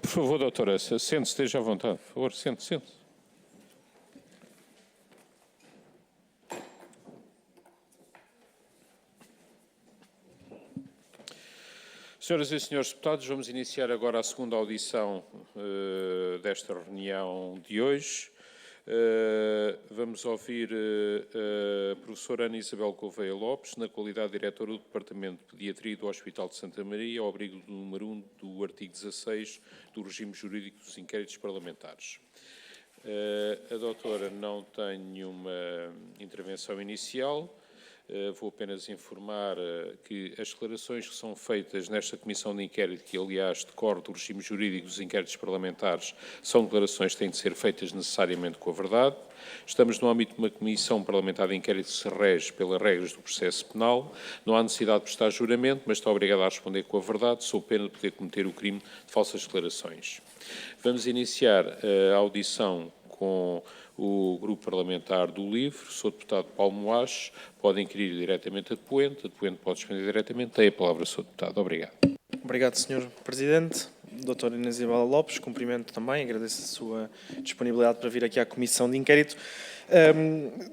Por favor, doutora, sente-se, esteja à vontade. Por favor, sente-se. Senhoras e senhores deputados, vamos iniciar agora a segunda audição desta reunião de hoje. Vamos ouvir a professora Ana Isabel Gouveia Lopes, na qualidade de diretora do Departamento de Pediatria do Hospital de Santa Maria, ao abrigo do número 1 do artigo 16 do regime jurídico dos inquéritos parlamentares. A doutora não tem nenhuma intervenção inicial. Vou apenas informar que as declarações que são feitas nesta comissão de inquérito, que aliás decorre do regime jurídico dos inquéritos parlamentares, são declarações que têm de ser feitas necessariamente com a verdade. Estamos no âmbito de uma comissão parlamentar de inquérito que se rege pelas regras do processo penal. Não há necessidade de prestar juramento, mas está obrigado a responder com a verdade, sob pena de poder cometer o crime de falsas declarações. Vamos iniciar a audição com o Grupo Parlamentar do LIVRE. Sr. Deputado Paulo Moaches, pode inquirir diretamente a depoente pode responder diretamente. Tem a palavra, Sr. Deputado. Obrigado. Obrigado, Sr. Presidente. Doutora Ana Isabel Lopes, cumprimento também, agradeço a sua disponibilidade para vir aqui à Comissão de Inquérito.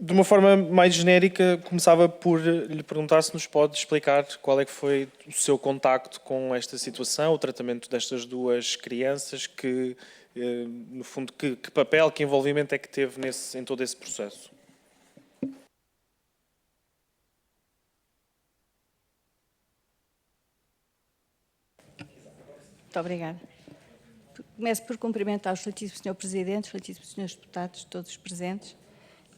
De uma forma mais genérica, começava por lhe perguntar se nos pode explicar qual é que foi o seu contacto com esta situação, o tratamento destas duas crianças, que, no fundo, que papel, que envolvimento é que teve em todo esse processo? Muito obrigada. Começo por cumprimentar o excelentíssimo Sr. Presidente, os excelentíssimos Srs. Deputados, todos os presentes,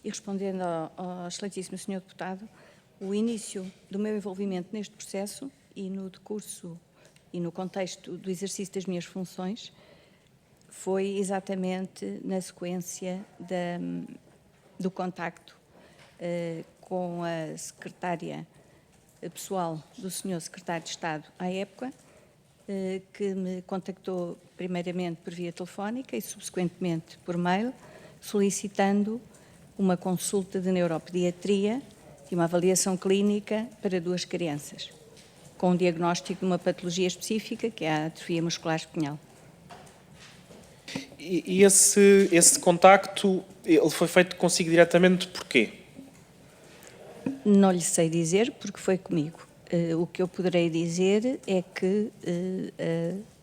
e respondendo ao excelentíssimo Sr. Deputado, o início do meu envolvimento neste processo e no decurso e no contexto do exercício das minhas funções foi exatamente na sequência do contacto com a secretária pessoal do Sr. Secretário de Estado à época, que me contactou primeiramente por via telefónica e subsequentemente por mail, solicitando uma consulta de neuropediatria e uma avaliação clínica para duas crianças, com um diagnóstico de uma patologia específica, que é a atrofia muscular espinhal. E esse contacto, ele foi feito consigo diretamente porquê? Não lhe sei dizer, porque foi comigo. O que eu poderei dizer é que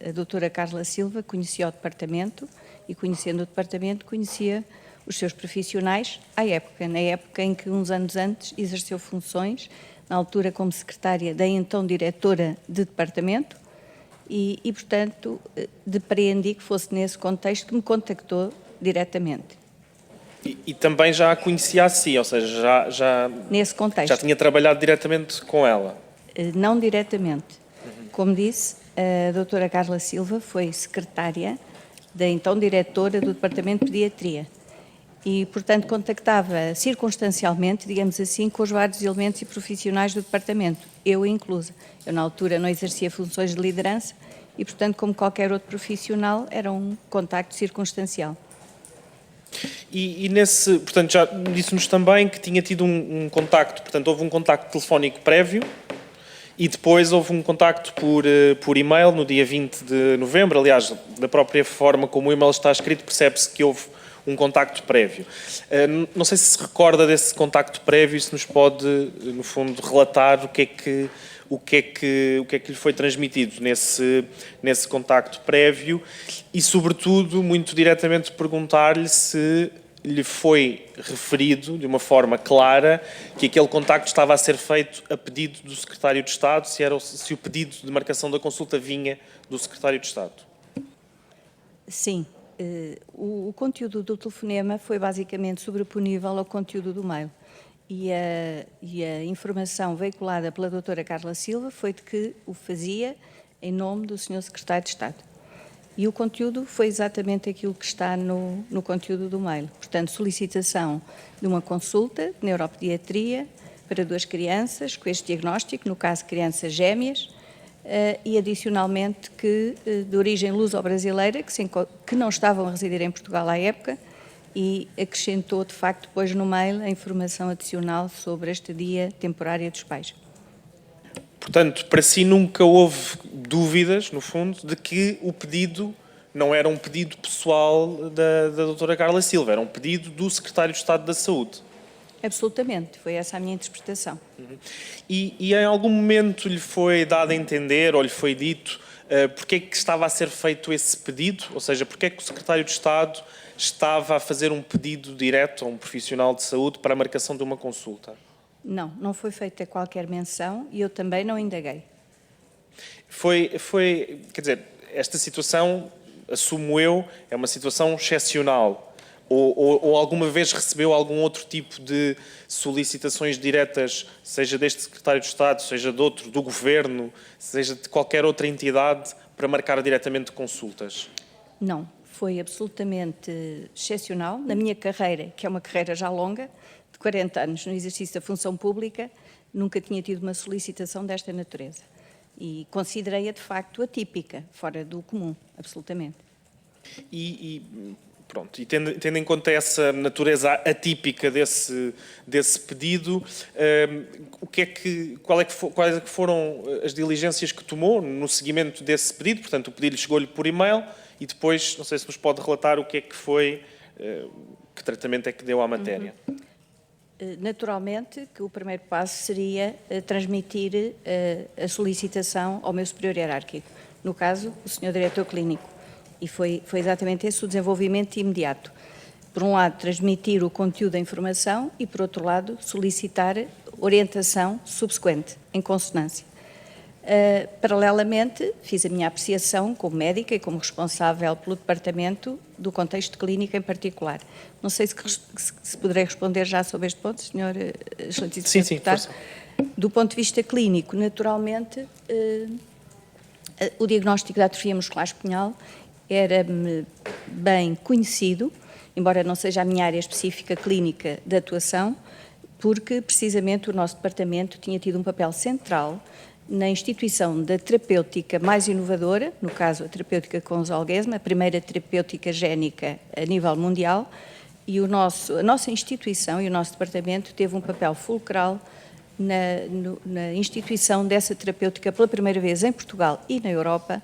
a doutora Carla Silva conhecia o departamento e, conhecendo o departamento, conhecia os seus profissionais na época em que, uns anos antes, exerceu funções, na altura como secretária da então diretora de departamento e portanto, depreendi que fosse nesse contexto que me contactou diretamente. E também já a conhecia assim, ou seja, nesse contexto. Já tinha trabalhado diretamente com ela? Não diretamente. Como disse, a doutora Carla Silva foi secretária da então diretora do Departamento de Pediatria e, portanto, contactava circunstancialmente, digamos assim, com os vários elementos e profissionais do departamento, eu inclusa. Eu, na altura, não exercia funções de liderança e, portanto, como qualquer outro profissional, era um contacto circunstancial. E portanto, já disse-nos também que tinha tido um contacto, portanto, houve um contacto telefónico prévio e depois houve um contacto por e-mail no dia 20 de novembro. Aliás, da própria forma como o e-mail está escrito, percebe-se que houve um contacto prévio. Não sei se recorda desse contacto prévio, se nos pode, no fundo, relatar o que é que lhe foi transmitido nesse contacto prévio e, sobretudo, muito diretamente perguntar-lhe se lhe foi referido de uma forma clara que aquele contacto estava a ser feito a pedido do Secretário de Estado, se o pedido de marcação da consulta vinha do Secretário de Estado. Sim. O conteúdo do telefonema foi basicamente sobreponível ao conteúdo do mail. E a informação veiculada pela doutora Carla Silva foi de que o fazia em nome do Sr. Secretário de Estado. E o conteúdo foi exatamente aquilo que está no conteúdo do mail. Portanto, solicitação de uma consulta de neuropediatria para duas crianças com este diagnóstico, no caso crianças gêmeas, e adicionalmente que de origem luso-brasileira, que não estavam a residir em Portugal à época, e acrescentou, de facto, depois no mail a informação adicional sobre a estadia temporária dos pais. Portanto, para si nunca houve dúvidas, no fundo, de que o pedido não era um pedido pessoal da doutora Carla Silva, era um pedido do Secretário de Estado da Saúde. Absolutamente, foi essa a minha interpretação. E em algum momento lhe foi dado a entender, ou lhe foi dito, porque é que estava a ser feito esse pedido? Ou seja, porque é que o Secretário de Estado estava a fazer um pedido direto a um profissional de saúde para a marcação de uma consulta? Não, não foi feita qualquer menção e eu também não indaguei. Quer dizer, esta situação, assumo eu, é uma situação excepcional. Ou alguma vez recebeu algum outro tipo de solicitações diretas, seja deste Secretário de Estado, seja de outro, do Governo, seja de qualquer outra entidade, para marcar diretamente consultas? Não, foi absolutamente excepcional. Na minha carreira, que é uma carreira já longa, de 40 anos no exercício da função pública, nunca tinha tido uma solicitação desta natureza. E considerei-a, de facto, atípica, fora do comum, absolutamente. Pronto, e tendo em conta essa natureza atípica desse pedido, quais foram as diligências que tomou no seguimento desse pedido? Portanto, o pedido chegou-lhe por e-mail e depois, não sei se nos pode relatar o que é que foi, que tratamento é que deu à matéria. Naturalmente que o primeiro passo seria transmitir a solicitação ao meu superior hierárquico, no caso, o Sr. Diretor Clínico. E foi exatamente esse o desenvolvimento imediato. Por um lado, transmitir o conteúdo da informação e, por outro lado, solicitar orientação subsequente, em consonância. Paralelamente, fiz a minha apreciação como médica e como responsável pelo departamento do contexto clínico em particular. Não sei se poderei responder já sobre este ponto, Sr. Excelentíssimo Deputado. Sim, do ponto de vista clínico, naturalmente, o diagnóstico da atrofia muscular espinhal era-me bem conhecido, embora não seja a minha área específica clínica de atuação, porque precisamente o nosso departamento tinha tido um papel central na instituição da terapêutica mais inovadora, no caso a terapêutica com Zolgensma, a primeira terapêutica génica a nível mundial, e a nossa instituição e o nosso departamento teve um papel fulcral na instituição dessa terapêutica pela primeira vez em Portugal e na Europa,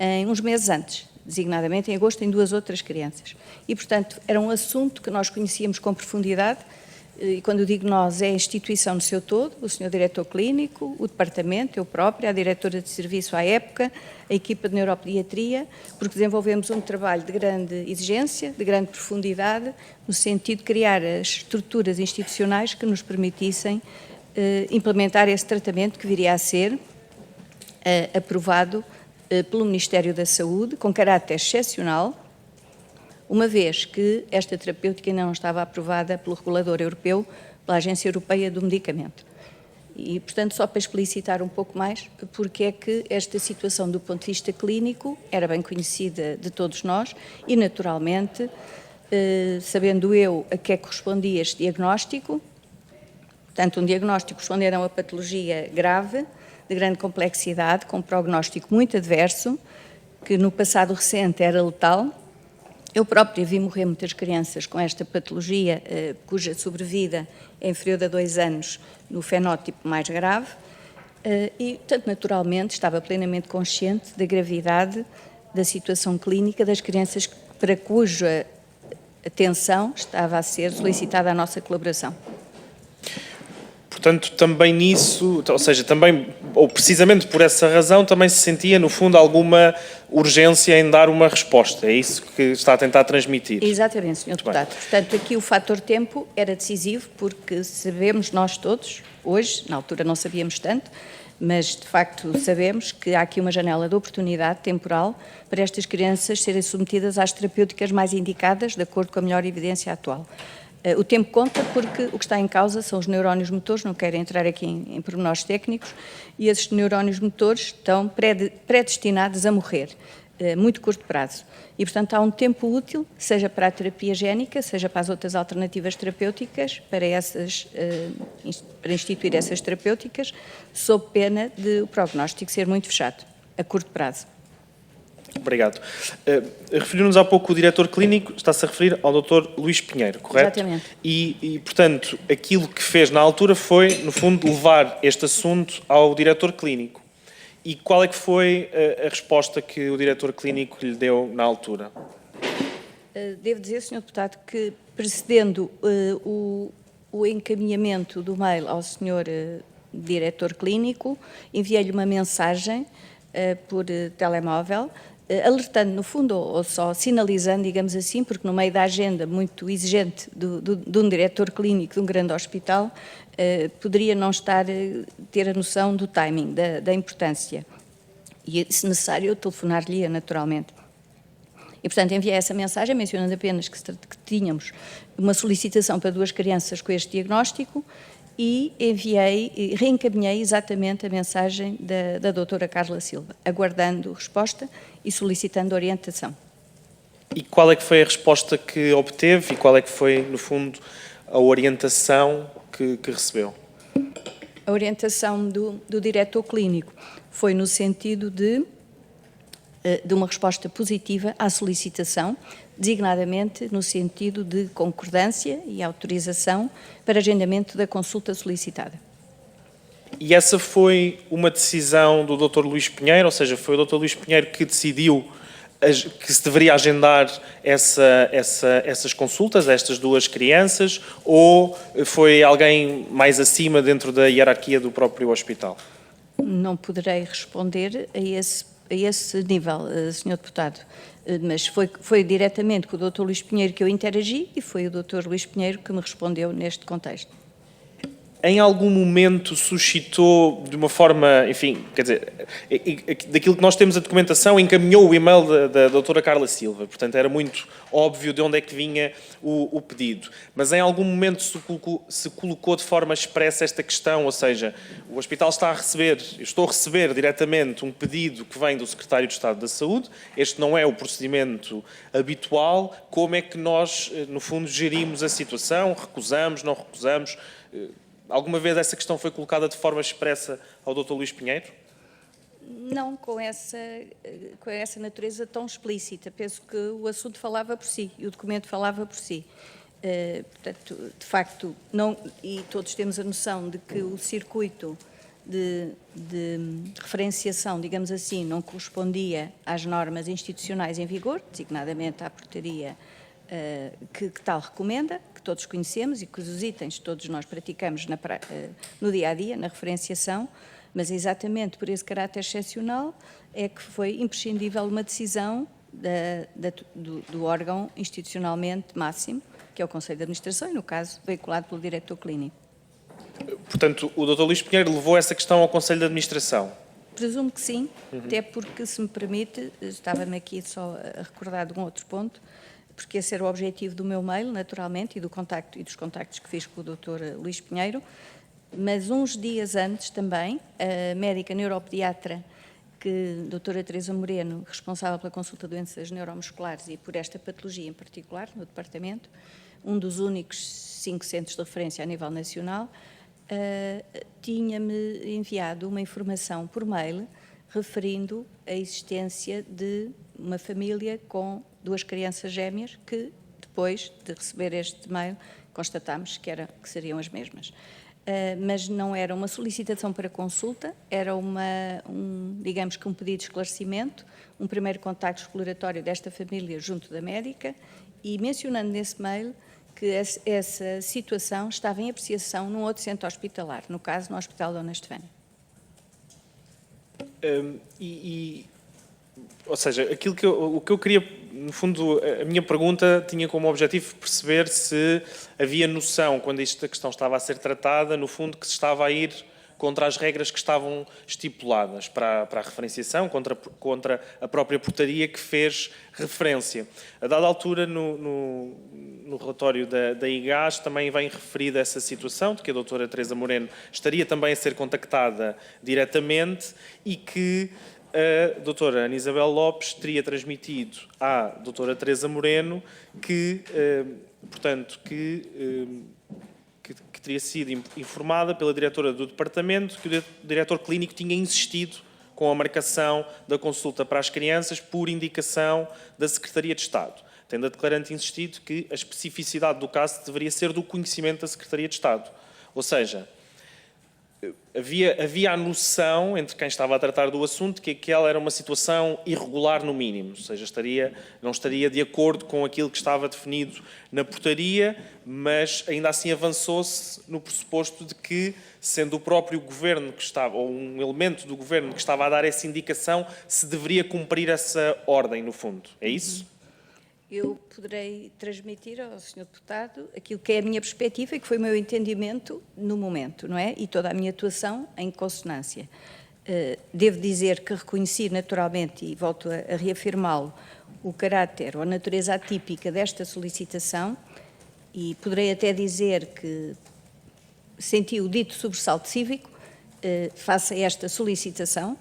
em uns meses antes, designadamente em agosto, em 2 outras crianças. E, portanto, era um assunto que nós conhecíamos com profundidade, e quando eu digo nós, é a instituição no seu todo, o Sr. Diretor Clínico, o Departamento, eu própria, a Diretora de Serviço à época, a equipa de Neuropediatria, porque desenvolvemos um trabalho de grande exigência, de grande profundidade, no sentido de criar as estruturas institucionais que nos permitissem implementar esse tratamento que viria a ser aprovado pelo Ministério da Saúde, com caráter excepcional, uma vez que esta terapêutica ainda não estava aprovada pelo regulador europeu, pela Agência Europeia do Medicamento. E, portanto, só para explicitar um pouco mais, porque é que esta situação do ponto de vista clínico era bem conhecida de todos nós e, naturalmente, sabendo eu a que é que correspondia este diagnóstico, portanto, um diagnóstico correspondente a uma patologia grave, de grande complexidade, com um prognóstico muito adverso, que no passado recente era letal. Eu própria vi morrer muitas crianças com esta patologia, cuja sobrevida é inferior a 2 anos no fenótipo mais grave, e, portanto, naturalmente, estava plenamente consciente da gravidade da situação clínica das crianças para cuja atenção estava a ser solicitada a nossa colaboração. Portanto, também nisso, ou seja, também, ou precisamente por essa razão, também se sentia, no fundo, alguma urgência em dar uma resposta. É isso que está a tentar transmitir. Exatamente, Sr. Deputado. Portanto, aqui o fator tempo era decisivo, porque sabemos nós todos, hoje, na altura não sabíamos tanto, mas de facto sabemos que há aqui uma janela de oportunidade temporal para estas crianças serem submetidas às terapêuticas mais indicadas, de acordo com a melhor evidência atual. O tempo conta porque o que está em causa são os neurónios motores, não quero entrar aqui em pormenores técnicos, e esses neurónios motores estão predestinados a morrer, a muito curto prazo. E, portanto, há um tempo útil, seja para a terapia génica, seja para as outras alternativas terapêuticas, para instituir essas terapêuticas, sob pena de o prognóstico ser muito fechado, a curto prazo. Obrigado. Referiu-nos há pouco o diretor clínico, está-se a referir ao Dr. Luís Pinheiro, correto? Exatamente. Portanto, aquilo que fez na altura foi, no fundo, levar este assunto ao diretor clínico. E qual é que foi a resposta que o diretor clínico lhe deu na altura? Devo dizer, Sr. Deputado, que precedendo o encaminhamento do mail ao Sr. Diretor Clínico, enviei-lhe uma mensagem por telemóvel, alertando, no fundo, ou só sinalizando, digamos assim, porque no meio da agenda muito exigente de um diretor clínico de um grande hospital, poderia não ter a noção do timing, da importância. E, se necessário, eu telefonar-lhe naturalmente. E, portanto, enviei essa mensagem, mencionando apenas que tínhamos uma solicitação para 2 crianças com este diagnóstico e reencaminhei exatamente a mensagem da doutora Carla Silva, aguardando resposta e solicitando orientação. E qual é que foi a resposta que obteve e qual é que foi, no fundo, a orientação que recebeu? A orientação do diretor clínico foi no sentido de uma resposta positiva à solicitação, designadamente no sentido de concordância e autorização para agendamento da consulta solicitada. E essa foi uma decisão do Dr. Luís Pinheiro, ou seja, foi o Dr. Luís Pinheiro que decidiu que se deveria agendar essas consultas a estas 2 crianças, ou foi alguém mais acima dentro da hierarquia do próprio hospital? Não poderei responder a esse nível, Sr. Deputado, mas foi diretamente com o Dr. Luís Pinheiro que eu interagi e foi o Dr. Luís Pinheiro que me respondeu neste contexto. Em algum momento suscitou de uma forma, enfim, quer dizer, daquilo que nós temos a documentação, encaminhou o e-mail da doutora Carla Silva, portanto era muito óbvio de onde é que vinha o pedido. Mas em algum momento se colocou de forma expressa esta questão, ou seja, o hospital eu estou a receber diretamente um pedido que vem do Secretário de Estado da Saúde, este não é o procedimento habitual, como é que nós, no fundo, gerimos a situação, recusamos, não recusamos? Alguma vez essa questão foi colocada de forma expressa ao Dr. Luís Pinheiro? Não com essa natureza tão explícita. Penso que o assunto falava por si e o documento falava por si. Portanto, de facto, e todos temos a noção de que o circuito de referenciação, digamos assim, não correspondia às normas institucionais em vigor, designadamente à portaria que tal recomenda, que todos conhecemos e que os itens todos nós praticamos no dia-a-dia, na referenciação, mas exatamente por esse caráter excepcional é que foi imprescindível uma decisão do órgão institucionalmente máximo, que é o Conselho de Administração, e no caso veiculado pelo diretor clínico. Portanto, o Dr. Luís Pinheiro levou essa questão ao Conselho de Administração? Presumo que sim, até porque, se me permite, estava-me aqui só a recordar de um outro ponto, porque esse era o objetivo do meu mail, naturalmente, e dos contactos que fiz com o Dr. Luís Pinheiro, mas uns dias antes também, a médica neuropediatra, a doutora Teresa Moreno, responsável pela consulta de doenças neuromusculares e por esta patologia em particular, no departamento, um dos únicos 5 centros de referência a nível nacional, tinha-me enviado uma informação por mail referindo a existência de uma família com 2 crianças gêmeas que, depois de receber este mail, constatámos que seriam as mesmas. Mas não era uma solicitação para consulta, era digamos que um pedido de esclarecimento, um primeiro contacto exploratório desta família junto da médica e mencionando nesse mail que essa situação estava em apreciação num outro centro hospitalar, no caso no Hospital Dona Estefânia. Ou seja, o que eu queria, no fundo, a minha pergunta tinha como objetivo perceber se havia noção, quando esta questão estava a ser tratada, no fundo, que se estava a ir contra as regras que estavam estipuladas para a referenciação, contra a própria portaria que fez referência. A dada altura, no relatório da IGAS, também vem referida essa situação, de que a doutora Teresa Moreno estaria também a ser contactada diretamente e que a doutora Ana Isabel Lopes teria transmitido à doutora Teresa Moreno que, portanto, que teria sido informada pela diretora do departamento que o diretor clínico tinha insistido com a marcação da consulta para as crianças por indicação da Secretaria de Estado, tendo a declarante insistido que a especificidade do caso deveria ser do conhecimento da Secretaria de Estado. Ou seja, havia a noção entre quem estava a tratar do assunto que aquela era uma situação irregular no mínimo, ou seja, não estaria de acordo com aquilo que estava definido na portaria, mas ainda assim avançou-se no pressuposto de que, sendo o próprio Governo que estava, ou um elemento do Governo que estava a dar essa indicação, se deveria cumprir essa ordem, no fundo. É isso? Eu poderei transmitir ao Sr. Deputado aquilo que é a minha perspectiva e que foi o meu entendimento no momento, não é? E toda a minha atuação em consonância. Devo dizer que reconheci naturalmente, e volto a reafirmá-lo, o caráter ou a natureza atípica desta solicitação e poderei até dizer que senti o dito sobressalto cívico face a esta solicitação.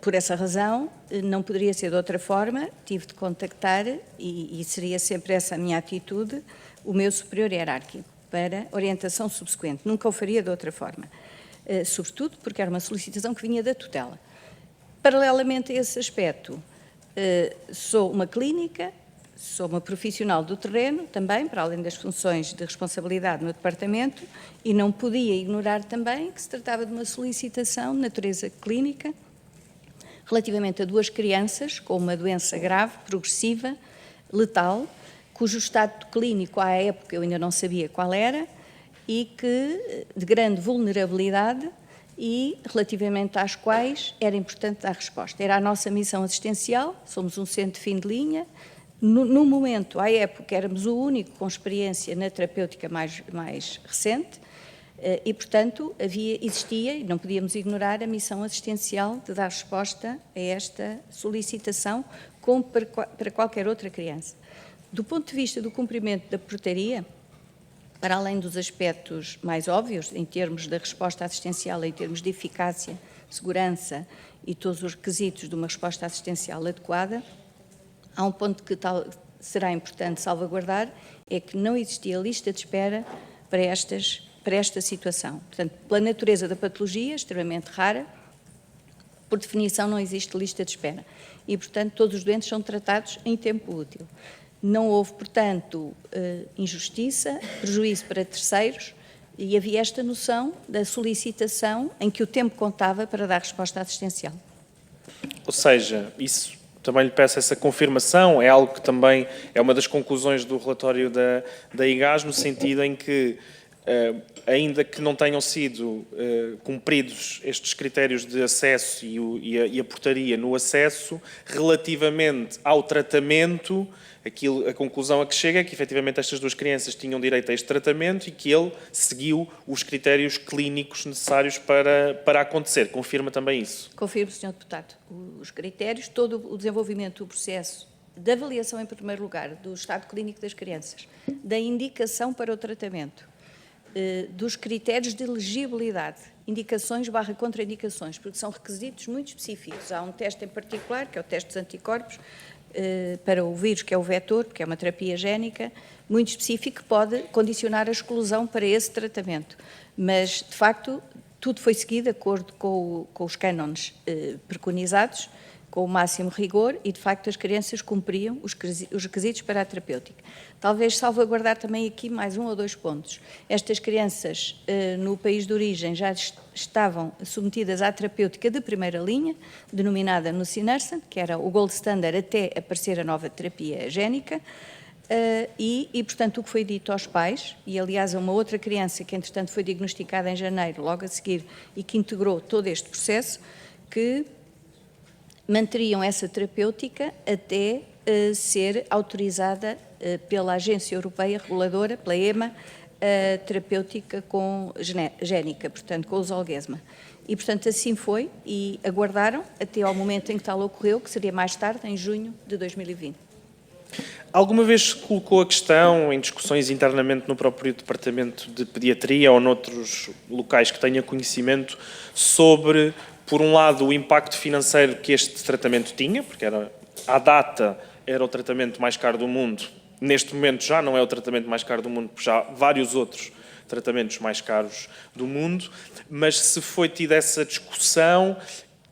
Por essa razão, não poderia ser de outra forma, tive de contactar, e seria sempre essa a minha atitude, o meu superior hierárquico, para orientação subsequente. Nunca o faria de outra forma. Sobretudo porque era uma solicitação que vinha da tutela. Paralelamente a esse aspecto, sou uma clínica, sou uma profissional do terreno também, para além das funções de responsabilidade no departamento, e não podia ignorar também que se tratava de uma solicitação de natureza clínica, relativamente a 2 crianças com uma doença grave, progressiva, letal, cujo estado clínico à época eu ainda não sabia qual era e que de grande vulnerabilidade e relativamente às quais era importante dar resposta. Era a nossa missão assistencial, somos um centro de fim de linha. No momento, à época, éramos o único com experiência na terapêutica mais recente, e, portanto, existia, e não podíamos ignorar, a missão assistencial de dar resposta a esta solicitação, como para qualquer outra criança. Do ponto de vista do cumprimento da portaria, para além dos aspectos mais óbvios, em termos da resposta assistencial, em termos de eficácia, segurança e todos os requisitos de uma resposta assistencial adequada, há um ponto que será importante salvaguardar, é que não existia lista de espera para esta situação. Portanto, pela natureza da patologia, extremamente rara, por definição não existe lista de espera. E, portanto, todos os doentes são tratados em tempo útil. Não houve, portanto, injustiça, prejuízo para terceiros, e havia esta noção da solicitação em que o tempo contava para dar resposta assistencial. Ou seja, isso também lhe peço essa confirmação, é algo que também é uma das conclusões do relatório da IGAS, no sentido em que, ainda que não tenham sido cumpridos estes critérios de acesso e a portaria no acesso, relativamente ao tratamento, a conclusão a que chega é que, efetivamente, estas 2 crianças tinham direito a este tratamento e que ele seguiu os critérios clínicos necessários para acontecer. Confirma também isso? Confirmo, Sr. Deputado. Os critérios, todo o desenvolvimento do processo de avaliação, em primeiro lugar, do estado clínico das crianças, da indicação para o tratamento, dos critérios de elegibilidade, indicações/contraindicações, porque são requisitos muito específicos. Há um teste em particular, que é o teste dos anticorpos, para o vírus, que é o vetor, porque é uma terapia génica, muito específico, que pode condicionar a exclusão para esse tratamento. Mas, de facto, tudo foi seguido de acordo com os cânones preconizados, com o máximo rigor, e, de facto, as crianças cumpriam os requisitos para a terapêutica. Talvez salvaguardar também aqui mais 1 ou 2 pontos. Estas crianças, no país de origem, já estavam submetidas à terapêutica de primeira linha, denominada nusinersen, que era o gold standard até aparecer a nova terapia génica, e, portanto, o que foi dito aos pais, e, aliás, a uma outra criança que, entretanto, foi diagnosticada em janeiro, logo a seguir, e que integrou todo este processo, que manteriam essa terapêutica até ser autorizada pela Agência Europeia Reguladora, pela EMA, terapêutica génica, portanto, com o Zolgensma. E, portanto, assim foi, e aguardaram até ao momento em que tal ocorreu, que seria mais tarde, em junho de 2020. Alguma vez colocou a questão em discussões internamente no próprio Departamento de Pediatria ou noutros locais que tenha conhecimento sobre, por um lado, o impacto financeiro que este tratamento tinha, porque à data era o tratamento mais caro do mundo, neste momento já não é o tratamento mais caro do mundo, porque já há vários outros tratamentos mais caros do mundo, mas se foi tida essa discussão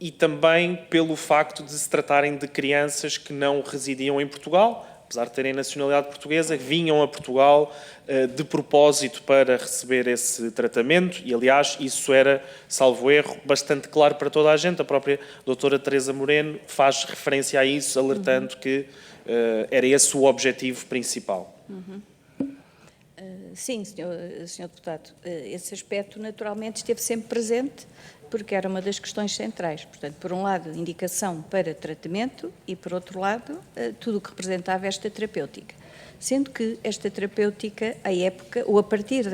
e também pelo facto de se tratarem de crianças que não residiam em Portugal, apesar de terem nacionalidade portuguesa, vinham a Portugal de propósito para receber esse tratamento e, aliás, isso era, salvo erro, bastante claro para toda a gente. A própria doutora Teresa Moreno faz referência a isso, alertando que era esse o objetivo principal. Sim, senhor deputado, esse aspecto naturalmente esteve sempre presente, porque era uma das questões centrais. Portanto, por um lado, indicação para tratamento e, por outro lado, tudo o que representava esta terapêutica. Sendo que esta terapêutica, à época, ou a partir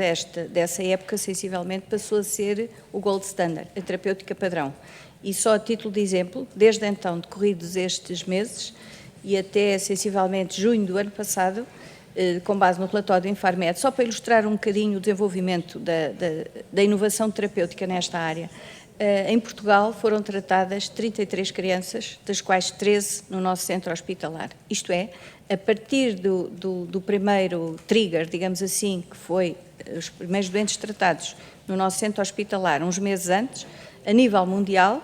dessa época, sensivelmente, passou a ser o gold standard, a terapêutica padrão. E só a título de exemplo, desde então, decorridos estes meses, e até sensivelmente junho do ano passado, com base no relatório do Infarmed, só para ilustrar um bocadinho o desenvolvimento da inovação terapêutica nesta área, em Portugal foram tratadas 33 crianças, das quais 13 no nosso centro hospitalar. Isto é, a partir do primeiro trigger, digamos assim, que foi os primeiros doentes tratados no nosso centro hospitalar uns meses antes, a nível mundial,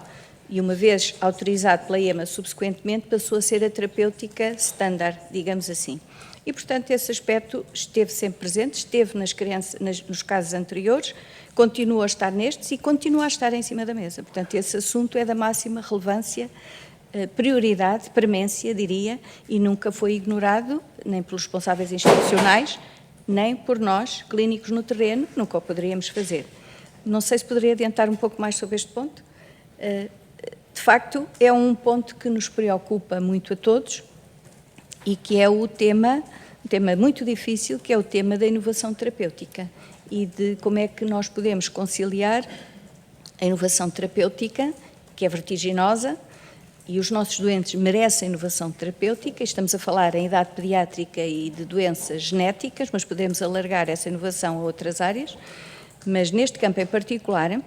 e uma vez autorizado pela EMA subsequentemente, passou a ser a terapêutica standard, digamos assim. E, portanto, esse aspecto esteve sempre presente, esteve nos casos anteriores, continua a estar nestes e continua a estar em cima da mesa. Portanto, esse assunto é da máxima relevância, prioridade, premência, diria, e nunca foi ignorado, nem pelos responsáveis institucionais, nem por nós, clínicos no terreno, que nunca o poderíamos fazer. Não sei se poderia adiantar um pouco mais sobre este ponto. De facto, é um ponto que nos preocupa muito a todos e que é um tema muito difícil, que é o tema da inovação terapêutica e de como é que nós podemos conciliar a inovação terapêutica, que é vertiginosa, e os nossos doentes merecem inovação terapêutica. Estamos a falar em idade pediátrica e de doenças genéticas, mas podemos alargar essa inovação a outras áreas. Mas neste campo em particular,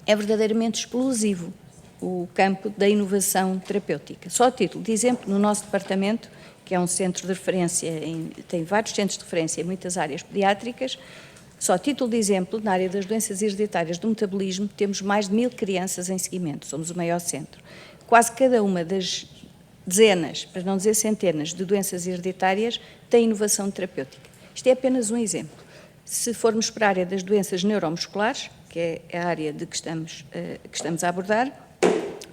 é verdadeiramente explosivo o campo da inovação terapêutica. Só a título de exemplo, no nosso departamento, que é um centro de referência, tem vários centros de referência em muitas áreas pediátricas, só a título de exemplo, na área das doenças hereditárias do metabolismo, temos mais de 1000 crianças em seguimento, somos o maior centro. Quase cada uma das dezenas, para não dizer centenas, de doenças hereditárias tem inovação terapêutica. Isto é apenas um exemplo. Se formos para a área das doenças neuromusculares, que é a área de que estamos a abordar,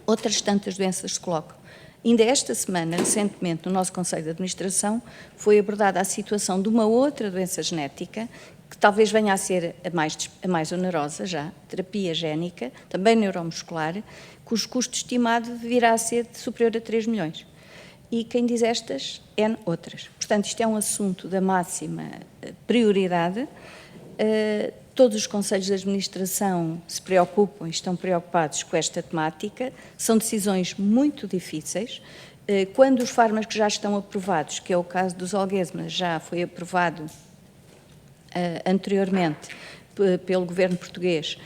outras tantas doenças se colocam. Ainda esta semana, recentemente, no nosso Conselho de Administração, foi abordada a situação de uma outra doença genética, que talvez venha a ser a mais onerosa já, terapia génica, também neuromuscular, cujo custo estimado virá a ser superior a 3 milhões. E quem diz estas, N outras. Portanto, isto é um assunto da máxima prioridade. Todos os conselhos de administração se preocupam e estão preocupados com esta temática. São decisões muito difíceis. Quando os fármacos já estão aprovados, que é o caso dos Zolgensma, já foi aprovado anteriormente pelo governo português,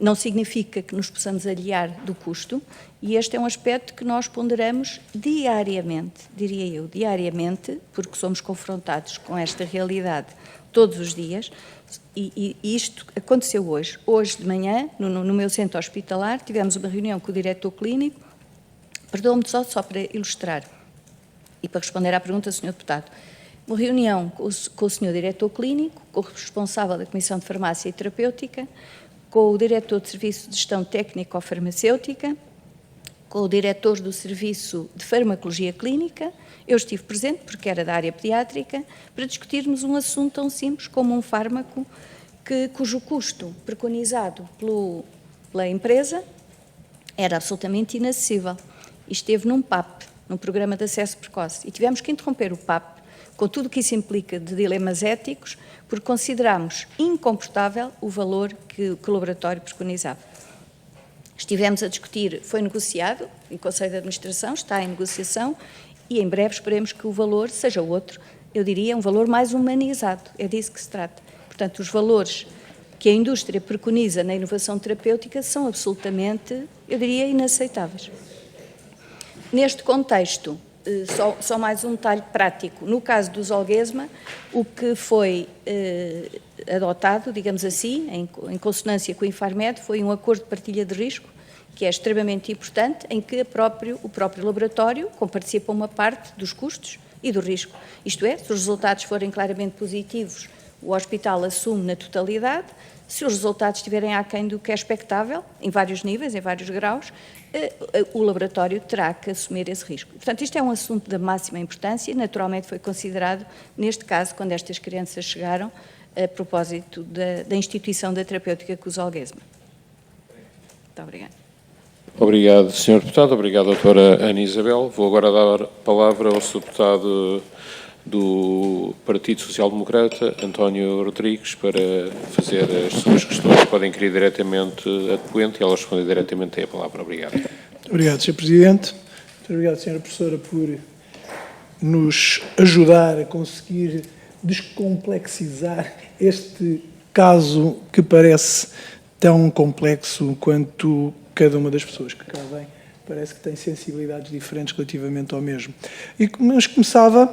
não significa que nos possamos aliar do custo, e este é um aspecto que nós ponderamos diariamente, diria eu, diariamente, porque somos confrontados com esta realidade todos os dias, e isto aconteceu hoje. Hoje de manhã, no meu centro hospitalar, tivemos uma reunião com o diretor clínico, perdoa-me só para ilustrar e para responder à pergunta do Sr. Deputado. Uma reunião com o Sr. Diretor Clínico, com o responsável da Comissão de Farmácia e Terapêutica, com o Diretor de Serviço de Gestão Técnico-Farmacêutica, com o Diretor do Serviço de Farmacologia Clínica. Eu estive presente, porque era da área pediátrica, para discutirmos um assunto tão simples como um fármaco cujo custo preconizado pela empresa era absolutamente inacessível. E esteve num PAP, num Programa de Acesso Precoce, e tivemos que interromper o PAP, com tudo o que isso implica de dilemas éticos, porque considerámos incomportável o valor que o laboratório preconizava. Estivemos a discutir, foi negociado em Conselho de Administração, está em negociação, e em breve esperemos que o valor seja outro, eu diria, um valor mais humanizado, é disso que se trata. Portanto, os valores que a indústria preconiza na inovação terapêutica são absolutamente, eu diria, inaceitáveis. Neste contexto, só mais um detalhe prático. No caso do Zolgensma, o que foi adotado, digamos assim, em consonância com o Infarmed, foi um acordo de partilha de risco que é extremamente importante, em que o próprio laboratório comparticipa uma parte dos custos e do risco. Isto é, se os resultados forem claramente positivos, o hospital assume na totalidade. Se os resultados estiverem aquém do que é expectável, em vários níveis, em vários graus, o laboratório terá que assumir esse risco. Portanto, isto é um assunto da máxima importância e, naturalmente, foi considerado, neste caso, quando estas crianças chegaram, a propósito da instituição da terapêutica Cruz Alguesma. Muito obrigada. Obrigado, Sr. Deputado. Obrigado, doutora Ana Isabel. Vou agora dar a palavra ao Sr. Deputado do Partido Social Democrata, António Rodrigues, para fazer as suas questões. Podem inquirir diretamente a depoente e ela responder diretamente. Tem a palavra. Obrigado. Muito obrigado, Sr. Presidente. Muito obrigado, Sra. Professora, por nos ajudar a conseguir descomplexizar este caso que parece tão complexo quanto cada uma das pessoas que cá vêm. Parece que tem sensibilidades diferentes relativamente ao mesmo. Mas começava